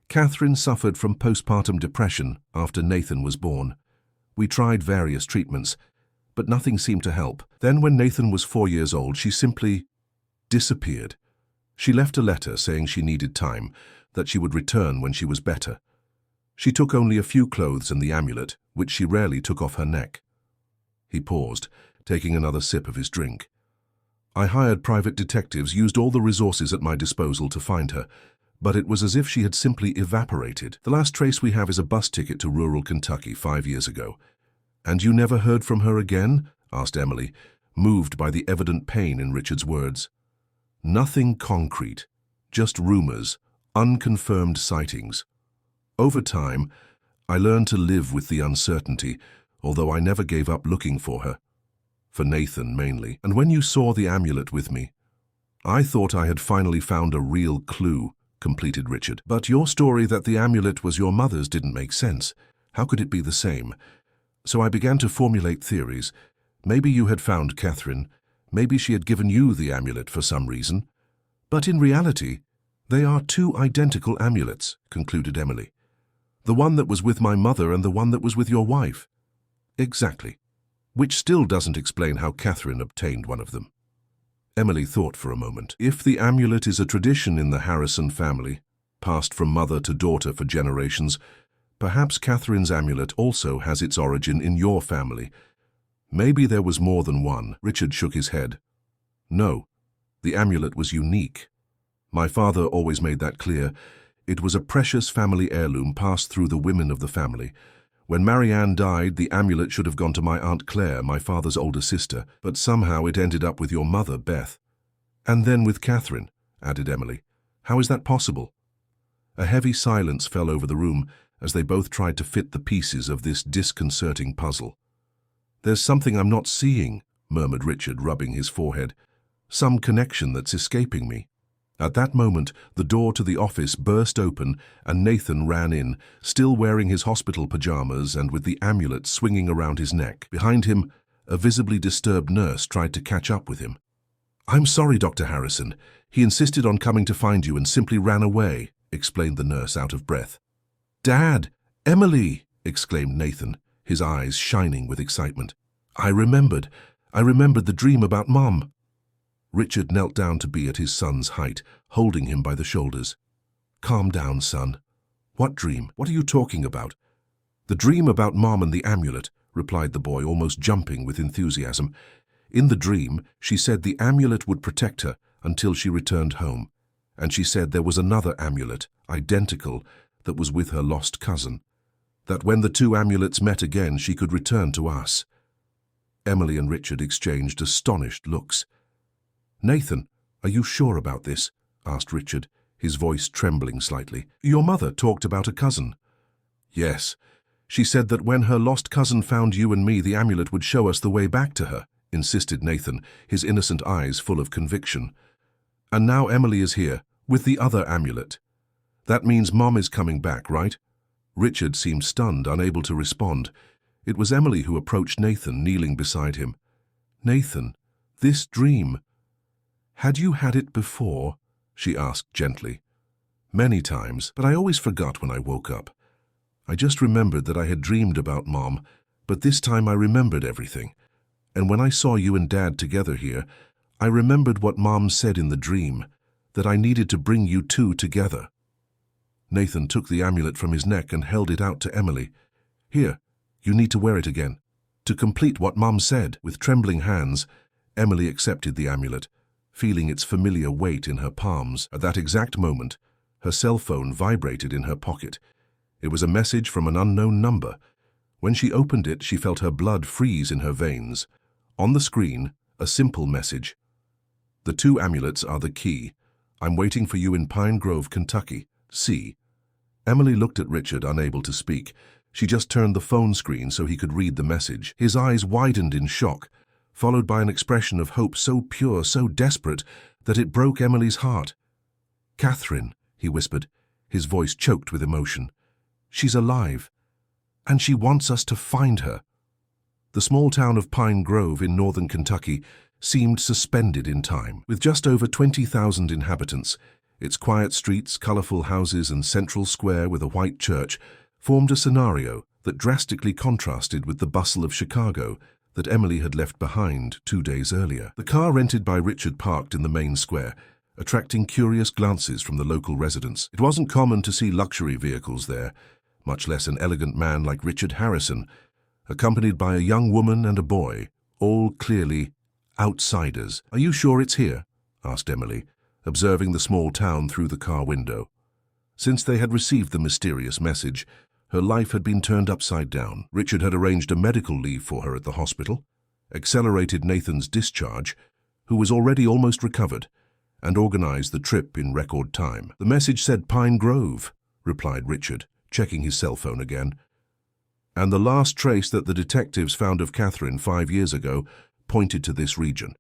"Catherine suffered from postpartum depression after Nathan was born. We tried various treatments, but nothing seemed to help. Then when Nathan was 4 years old, she simply disappeared. She left a letter saying she needed time, that she would return when she was better. She took only a few clothes and the amulet, which she rarely took off her neck." He paused, taking another sip of his drink. "I hired private detectives, used all the resources at my disposal to find her, but it was as if she had simply evaporated. The last trace we have is a bus ticket to rural Kentucky 5 years ago." "And you never heard from her again?" asked Emily, moved by the evident pain in Richard's words. "Nothing concrete, just rumors, unconfirmed sightings. Over time, I learned to live with the uncertainty, although I never gave up looking for her. For Nathan, mainly. And when you saw the amulet with me, I thought I had finally found a real clue," completed Richard. "But your story that the amulet was your mother's didn't make sense. How could it be the same? So I began to formulate theories. Maybe you had found Catherine. Maybe she had given you the amulet for some reason. But in reality, they are 2 identical amulets," concluded Emily. "The one that was with my mother and the one that was with your wife." "Exactly. Which still doesn't explain how Catherine obtained one of them." Emily thought for a moment. "If the amulet is a tradition in the Harrison family, passed from mother to daughter for generations, perhaps Catherine's amulet also has its origin in your family. Maybe there was more than one." Richard shook his head. "No, the amulet was unique. My father always made that clear. It was a precious family heirloom passed through the women of the family. When Marianne died, the amulet should have gone to my Aunt Claire, my father's older sister, but somehow it ended up with your mother, Beth." "And then with Catherine," added Emily. "How is that possible?" A heavy silence fell over the room as they both tried to fit the pieces of this disconcerting puzzle. "There's something I'm not seeing," murmured Richard, rubbing his forehead. "Some connection that's escaping me." At that moment, the door to the office burst open and Nathan ran in, still wearing his hospital pajamas and with the amulet swinging around his neck. Behind him, a visibly disturbed nurse tried to catch up with him. "I'm sorry, Dr. Harrison. He insisted on coming to find you and simply ran away," explained the nurse out of breath. "Dad! Emily!" exclaimed Nathan, his eyes shining with excitement. I remembered the dream about Mom." Richard knelt down to be at his son's height, holding him by the shoulders. "Calm down, son. What dream? What are you talking about?" "The dream about Mom and the amulet," replied the boy, almost jumping with enthusiasm. "In the dream, she said the amulet would protect her until she returned home. And she said there was another amulet, identical, that was with her lost cousin. That when the two amulets met again, she could return to us." Emily and Richard exchanged astonished looks. "Nathan, are you sure about this?" asked Richard, his voice trembling slightly. "Your mother talked about a cousin." "Yes. She said that when her lost cousin found you and me, the amulet would show us the way back to her," insisted Nathan, his innocent eyes full of conviction. "And now Emily is here, with the other amulet. That means Mom is coming back, right?" Richard seemed stunned, unable to respond. It was Emily who approached Nathan, kneeling beside him. "Nathan, this dream... had you had it before?" she asked gently. "Many times, but I always forgot when I woke up. I just remembered that I had dreamed about Mom, but this time I remembered everything. And when I saw you and Dad together here, I remembered what Mom said in the dream, that I needed to bring you two together." Nathan took the amulet from his neck and held it out to Emily. "Here, you need to wear it again, to complete what Mom said." With trembling hands, Emily accepted the amulet, feeling its familiar weight in her palms. At that exact moment, her cell phone vibrated in her pocket. It was a message from an unknown number. When she opened it, she felt her blood freeze in her veins. On the screen, a simple message. "The two amulets are the key. I'm waiting for you in Pine Grove, Kentucky. See." Emily looked at Richard, unable to speak. She just turned the phone screen so he could read the message. His eyes widened in shock, followed by an expression of hope so pure, so desperate, that it broke Emily's heart. "Catherine," he whispered, his voice choked with emotion. "She's alive, and she wants us to find her." The small town of Pine Grove in northern Kentucky seemed suspended in time. With just over 20,000 inhabitants, its quiet streets, colorful houses, and central square with a white church formed a scenario that drastically contrasted with the bustle of Chicago that Emily had left behind 2 days earlier. The car rented by Richard parked in the main square, attracting curious glances from the local residents. It wasn't common to see luxury vehicles there, much less an elegant man like Richard Harrison, accompanied by a young woman and a boy, all clearly outsiders. "Are you sure it's here?" asked Emily, observing the small town through the car window. Since they had received the mysterious message, her life had been turned upside down. Richard had arranged a medical leave for her at the hospital, accelerated Nathan's discharge, who was already almost recovered, and organized the trip in record time. "The message said Pine Grove," replied Richard, checking his cell phone again. "And the last trace that the detectives found of Catherine 5 years ago pointed to this region.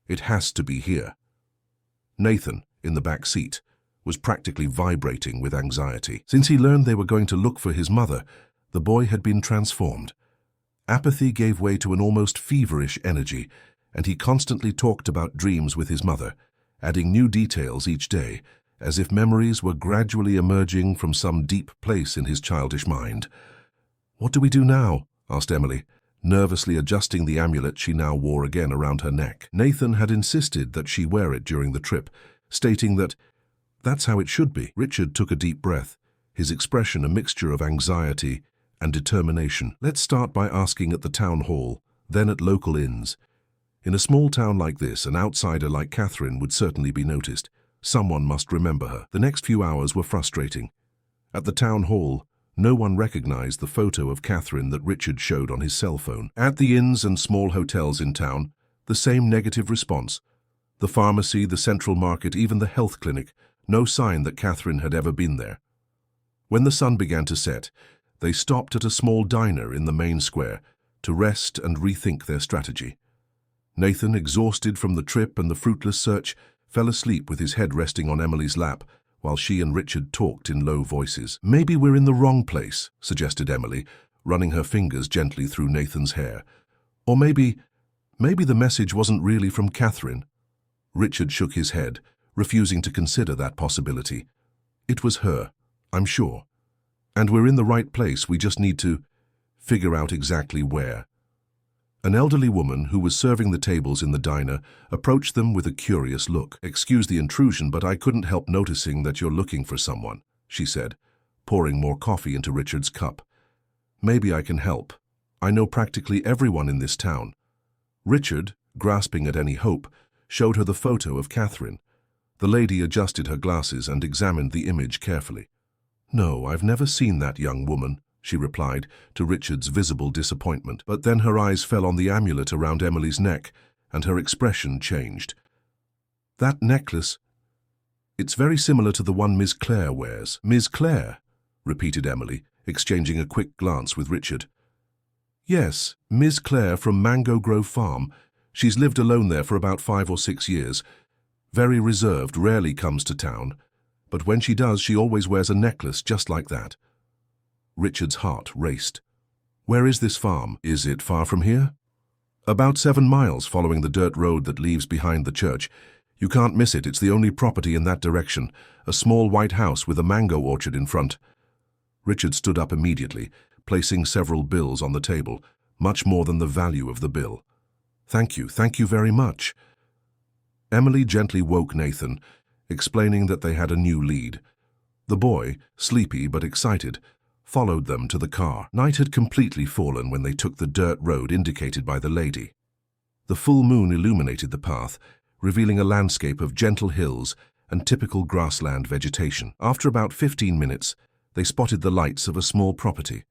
It has to be here." Nathan, in the back seat, was practically vibrating with anxiety. Since he learned they were going to look for his mother, the boy had been transformed. Apathy gave way to an almost feverish energy, and he constantly talked about dreams with his mother, adding new details each day, as if memories were gradually emerging from some deep place in his childish mind. "What do we do now?" asked Emily, nervously adjusting the amulet she now wore again around her neck. Nathan had insisted that she wear it during the trip, stating that that's how it should be. Richard took a deep breath, his expression a mixture of anxiety and determination. "Let's start by asking at the town hall, then at local inns. In a small town like this, an outsider like Catherine would certainly be noticed. Someone must remember her." The next few hours were frustrating. At the town hall, no one recognized the photo of Catherine that Richard showed on his cell phone. At the inns and small hotels in town, the same negative response. The pharmacy, the central market, even the health clinic, no sign that Catherine had ever been there. When the sun began to set, they stopped at a small diner in the main square to rest and rethink their strategy. Nathan, exhausted from the trip and the fruitless search, fell asleep with his head resting on Emily's lap while she and Richard talked in low voices. "Maybe we're in the wrong place," suggested Emily, running her fingers gently through Nathan's hair. "Or maybe the message wasn't really from Catherine." Richard shook his head, refusing to consider that possibility. "It was her, I'm sure. And we're in the right place, we just need to figure out exactly where." An elderly woman who was serving the tables in the diner approached them with a curious look. "Excuse the intrusion, but I couldn't help noticing that you're looking for someone," she said, pouring more coffee into Richard's cup. "Maybe I can help. I know practically everyone in this town." Richard, grasping at any hope, showed her the photo of Catherine. The lady adjusted her glasses and examined the image carefully. "No, I've never seen that young woman," she replied, to Richard's visible disappointment. But then her eyes fell on the amulet around Emily's neck, and her expression changed. "That necklace, it's very similar to the one Miss Clare wears." "Miss Clare?" repeated Emily, exchanging a quick glance with Richard. "Yes, Miss Clare from Mango Grove Farm. She's lived alone there for about 5 or 6 years. Very reserved, rarely comes to town. But when she does, she always wears a necklace just like that." Richard's heart raced. "Where is this farm? Is it far from here?" "About 7 miles, following the dirt road that leaves behind the church. You can't miss it, it's the only property in that direction. A small white house with a mango orchard in front." Richard stood up immediately, placing several bills on the table, much more than the value of the bill. Thank you very much." Emily gently woke Nathan, explaining that they had a new lead. The boy, sleepy but excited, followed them to the car. Night had completely fallen when they took the dirt road indicated by the lady. The full moon illuminated the path, revealing a landscape of gentle hills and typical grassland vegetation. After about 15 minutes, they spotted the lights of a small property.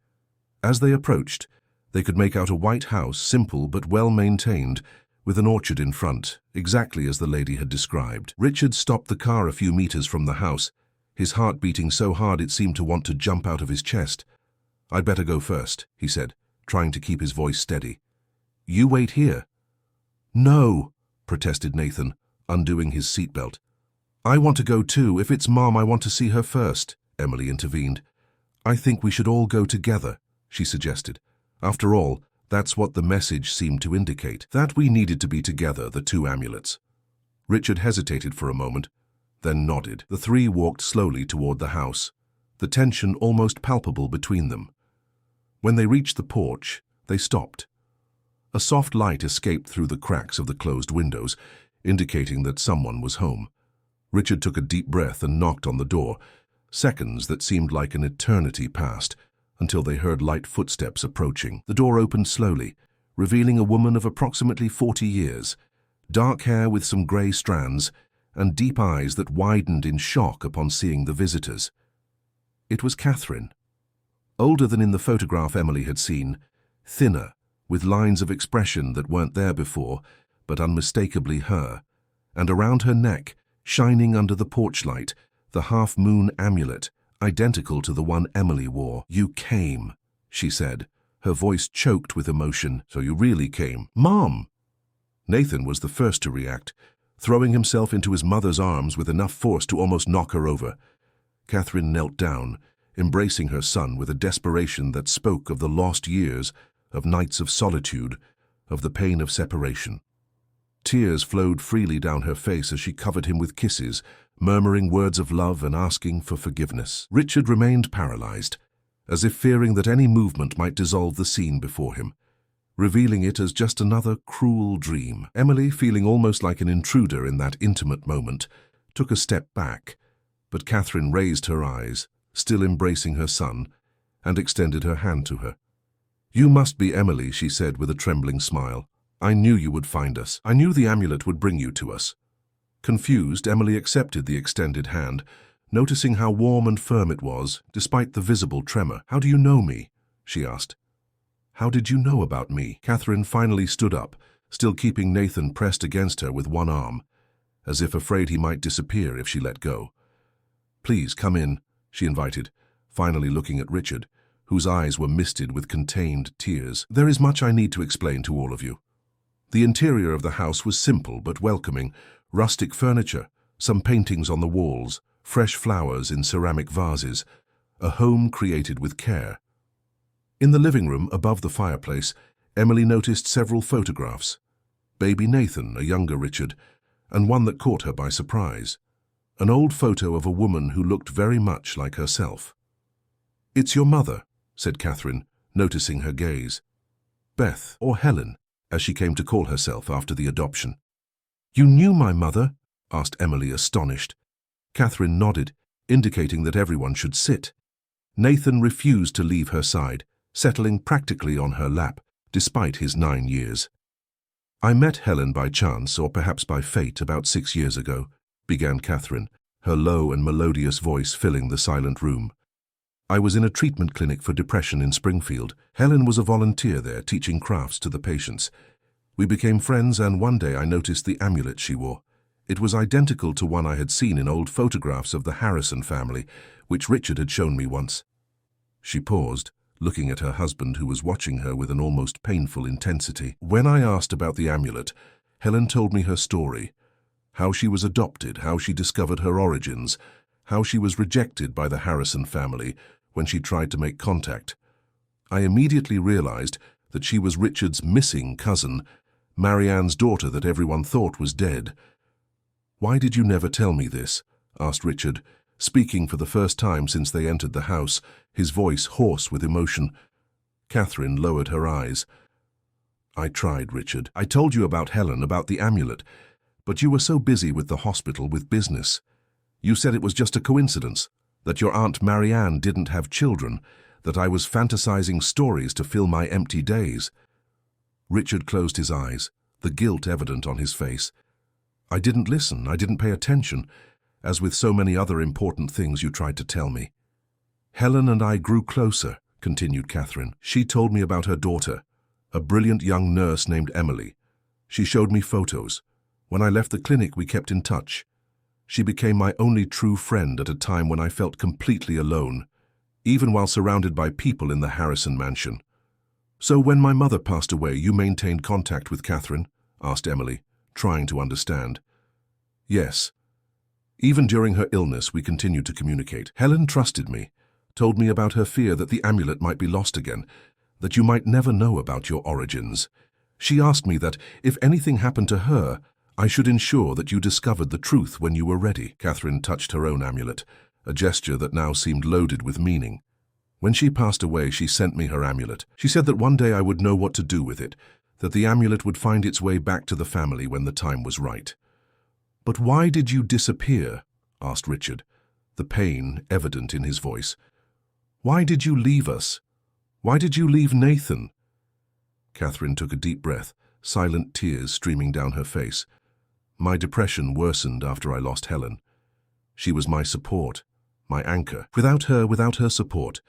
As they approached, they could make out a white house, simple but well-maintained, with an orchard in front, exactly as the lady had described. Richard stopped the car a few meters from the house, his heart beating so hard it seemed to want to jump out of his chest. "I'd better go first," he said, trying to keep his voice steady. "You wait here." "No," protested Nathan, undoing his seatbelt. "I want to go too. If it's Mom, I want to see her first," Emily intervened. "I think we should all go together," she suggested. After all, that's what the message seemed to indicate, that we needed to be together, the two amulets. Richard hesitated for a moment, then nodded. The three walked slowly toward the house, the tension almost palpable between them. When they reached the porch, they stopped. A soft light escaped through the cracks of the closed windows, indicating that someone was home. Richard took a deep breath and knocked on the door. Seconds that seemed like an eternity passed, until they heard light footsteps approaching. The door opened slowly, revealing a woman of approximately 40 years, dark hair with some grey strands, and deep eyes that widened in shock upon seeing the visitors. It was Catherine. Older than in the photograph Emily had seen, thinner, with lines of expression that weren't there before, but unmistakably her, and around her neck, shining under the porch light, the half-moon amulet, identical to the one Emily wore. "You came," she said, her voice choked with emotion. "So you really came." "Mom!" Nathan was the first to react, throwing himself into his mother's arms with enough force to almost knock her over. Catherine knelt down, embracing her son with a desperation that spoke of the lost years, of nights of solitude, of the pain of separation. Tears flowed freely down her face as she covered him with kisses, murmuring words of love and asking for forgiveness. Richard remained paralyzed, as if fearing that any movement might dissolve the scene before him, revealing it as just another cruel dream. Emily, feeling almost like an intruder in that intimate moment, took a step back, but Catherine raised her eyes, still embracing her son, and extended her hand to her. "You must be Emily," she said with a trembling smile. "I knew you would find us. I knew the amulet would bring you to us." Confused, Emily accepted the extended hand, noticing how warm and firm it was, despite the visible tremor. "How do you know me?" she asked. "How did you know about me?" Catherine finally stood up, still keeping Nathan pressed against her with one arm, as if afraid he might disappear if she let go. Please, come in, she invited, finally looking at Richard, whose eyes were misted with contained tears. There is much I need to explain to all of you. The interior of the house was simple but welcoming, rustic furniture, some paintings on the walls, fresh flowers in ceramic vases, a home created with care. In the living room, above the fireplace, Emily noticed several photographs. Baby Nathan, a younger Richard, and one that caught her by surprise. An old photo of a woman who looked very much like herself. "It's your mother," said Catherine, noticing her gaze. "Beth, or Helen, as she came to call herself after the adoption." "You knew my mother?" asked Emily, astonished. Catherine nodded, indicating that everyone should sit. Nathan refused to leave her side, settling practically on her lap, despite his 9 years. "I met Helen by chance, or perhaps by fate, about 6 years ago," began Catherine, her low and melodious voice filling the silent room. "I was in a treatment clinic for depression in Springfield. Helen was a volunteer there, teaching crafts to the patients. We became friends, and one day I noticed the amulet she wore. It was identical to one I had seen in old photographs of the Harrison family, which Richard had shown me once." She paused, looking at her husband, who was watching her with an almost painful intensity. "When I asked about the amulet, Helen told me her story. How she was adopted, how she discovered her origins, how she was rejected by the Harrison family when she tried to make contact. I immediately realized that she was Richard's missing cousin, Marianne's daughter that everyone thought was dead." "Why did you never tell me this?" asked Richard, speaking for the first time since they entered the house, his voice hoarse with emotion. Catherine lowered her eyes. "I tried, Richard. I told you about Helen, about the amulet, but you were so busy with the hospital, with business. You said it was just a coincidence, that your Aunt Marianne didn't have children, that I was fantasizing stories to fill my empty days." Richard closed his eyes, the guilt evident on his face. "I didn't listen, I didn't pay attention, as with so many other important things you tried to tell me." "Helen and I grew closer," continued Catherine. "She told me about her daughter, a brilliant young nurse named Emily. She showed me photos. When I left the clinic, we kept in touch. She became my only true friend at a time when I felt completely alone, even while surrounded by people in the Harrison mansion." "So when my mother passed away, you maintained contact with Catherine?" asked Emily, trying to understand. "Yes. Even during her illness, we continued to communicate. Helen trusted me, told me about her fear that the amulet might be lost again, that you might never know about your origins. She asked me that, if anything happened to her, I should ensure that you discovered the truth when you were ready." Catherine touched her own amulet, a gesture that now seemed loaded with meaning. "When she passed away, she sent me her amulet. She said that one day I would know what to do with it, that the amulet would find its way back to the family when the time was right." "But why did you disappear?" asked Richard, the pain evident in his voice. "Why did you leave us? Why did you leave Nathan?" Catherine took a deep breath, silent tears streaming down her face. "My depression worsened after I lost Helen. She was my support, my anchor. Without her support,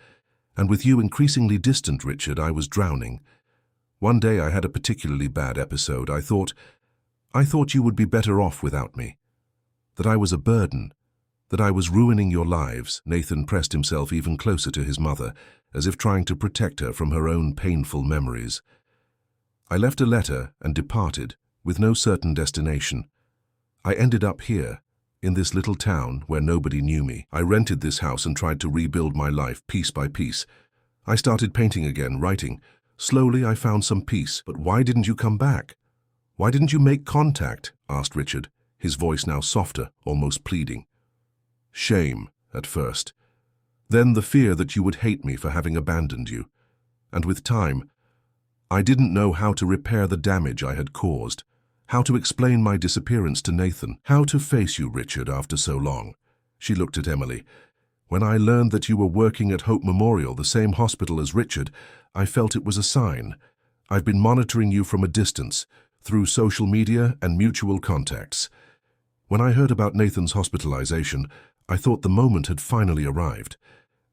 and with you increasingly distant, Richard, I was drowning. One day I had a particularly bad episode. I thought you would be better off without me, that I was a burden, that I was ruining your lives." Nathan pressed himself even closer to his mother, as if trying to protect her from her own painful memories. "I left a letter and departed, with no certain destination. I ended up here, in this little town where nobody knew me. I rented this house and tried to rebuild my life piece by piece. I started painting again, writing. Slowly I found some peace. But why didn't you come back? Why didn't you make contact?" asked Richard, his voice now softer, almost pleading. "Shame, at first. Then the fear that you would hate me for having abandoned you. And with time, I didn't know how to repair the damage I had caused, how to explain my disappearance to Nathan, how to face you, Richard, after so long." She looked at Emily. "When I learned that you were working at Hope Memorial, the same hospital as Richard, I felt it was a sign. I've been monitoring you from a distance, through social media and mutual contacts. When I heard about Nathan's hospitalization, I thought the moment had finally arrived.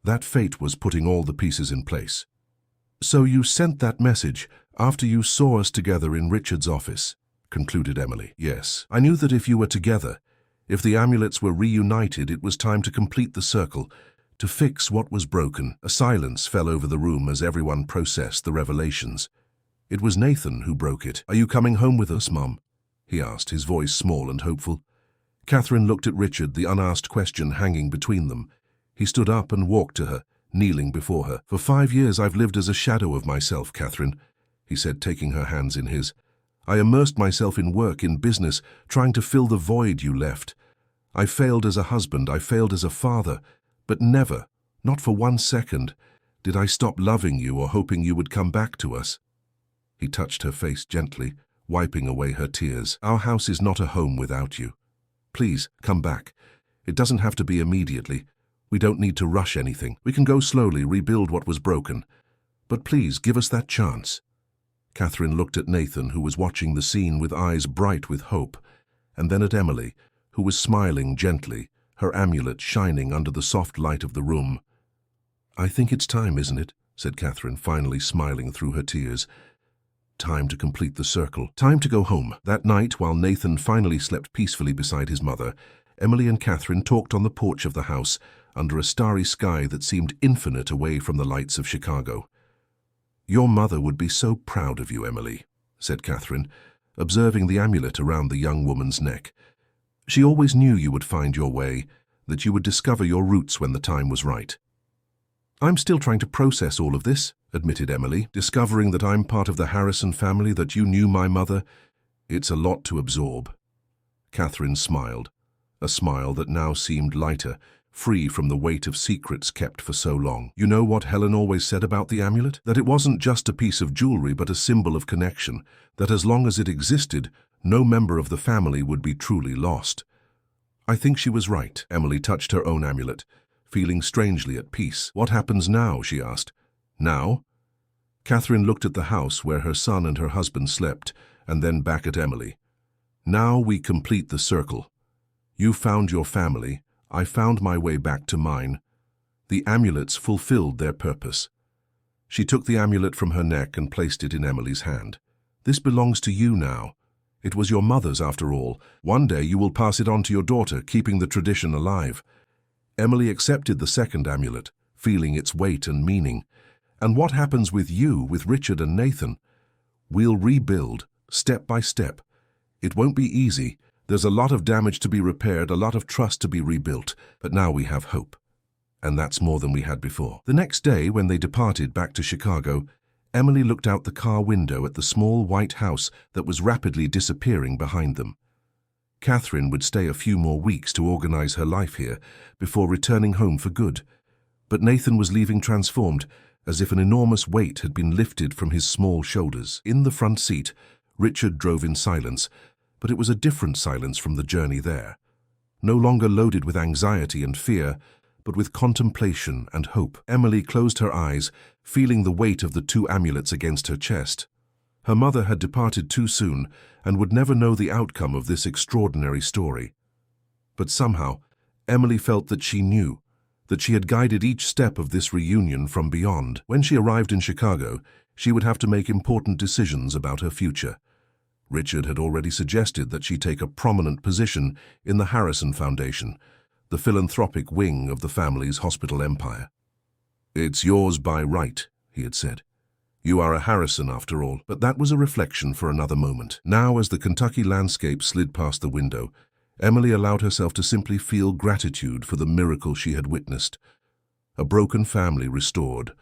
That fate was putting all the pieces in place." "So you sent that message after you saw us together in Richard's office," concluded Emily. "Yes. I knew that if you were together, If the amulets were reunited, it was time to complete the circle, to fix what was broken. A silence fell over the room as everyone processed the revelations. It was Nathan who broke it. "Are you coming home with us, Mum?" he asked, his voice small and hopeful. Catherine looked at Richard, the unasked question hanging between them. He stood up and walked to her, kneeling before her. "For 5 years I've lived as a shadow of myself, Catherine," he said, taking her hands in his. "I immersed myself in work, in business, trying to fill the void you left. I failed as a husband, I failed as a father, but never, not for 1 second, did I stop loving you or hoping you would come back to us." He touched her face gently, wiping away her tears. "Our house is not a home without you. Please, come back. It doesn't have to be immediately. We don't need to rush anything. We can go slowly, rebuild what was broken. But please, give us that chance." Catherine looked at Nathan, who was watching the scene with eyes bright with hope, and then at Emily, who was smiling gently, her amulet shining under the soft light of the room. "I think it's time, isn't it?" said Catherine, finally smiling through her tears. "Time to complete the circle. Time to go home." That night, while Nathan finally slept peacefully beside his mother, Emily and Catherine talked on the porch of the house, under a starry sky that seemed infinite away from the lights of Chicago. "Your mother would be so proud of you, Emily," said Catherine, observing the amulet around the young woman's neck. "She always knew you would find your way, that you would discover your roots when the time was right." "I'm still trying to process all of this," admitted Emily, "discovering that I'm part of the Harrison family, that you knew my mother. It's a lot to absorb." Catherine smiled, a smile that now seemed lighter, free from the weight of secrets kept for so long. "You know what Helen always said about the amulet? That it wasn't just a piece of jewelry but a symbol of connection, that as long as it existed, no member of the family would be truly lost." "I think she was right." Emily touched her own amulet, feeling strangely at peace. "What happens now?" she asked. "Now?" Catherine looked at the house where her son and her husband slept, and then back at Emily. "Now we complete the circle. You found your family, I found my way back to mine. The amulets fulfilled their purpose." She took the amulet from her neck and placed it in Emily's hand. "This belongs to you now. It was your mother's after all. One day you will pass it on to your daughter, keeping the tradition alive." Emily accepted the second amulet, feeling its weight and meaning. "And what happens with you, with Richard and Nathan? We'll rebuild, step by step. It won't be easy. There's a lot of damage to be repaired, a lot of trust to be rebuilt, but now we have hope. And that's more than we had before." The next day, when they departed back to Chicago, Emily looked out the car window at the small white house that was rapidly disappearing behind them. Catherine would stay a few more weeks to organize her life here before returning home for good. But Nathan was leaving transformed, as if an enormous weight had been lifted from his small shoulders. In the front seat, Richard drove in silence, but it was a different silence from the journey there. No longer loaded with anxiety and fear, but with contemplation and hope. Emily closed her eyes, feeling the weight of the 2 amulets against her chest. Her mother had departed too soon and would never know the outcome of this extraordinary story. But somehow, Emily felt that she knew, that she had guided each step of this reunion from beyond. When she arrived in Chicago, she would have to make important decisions about her future. Richard had already suggested that she take a prominent position in the Harrison Foundation, the philanthropic wing of the family's hospital empire. "It's yours by right," he had said. "You are a Harrison after all." But that was a reflection for another moment. Now, as the Kentucky landscape slid past the window, Emily allowed herself to simply feel gratitude for the miracle she had witnessed. A broken family restored,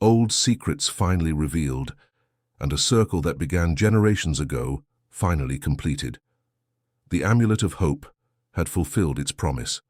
old secrets finally revealed, and a circle that began generations ago finally completed. The amulet of hope had fulfilled its promise.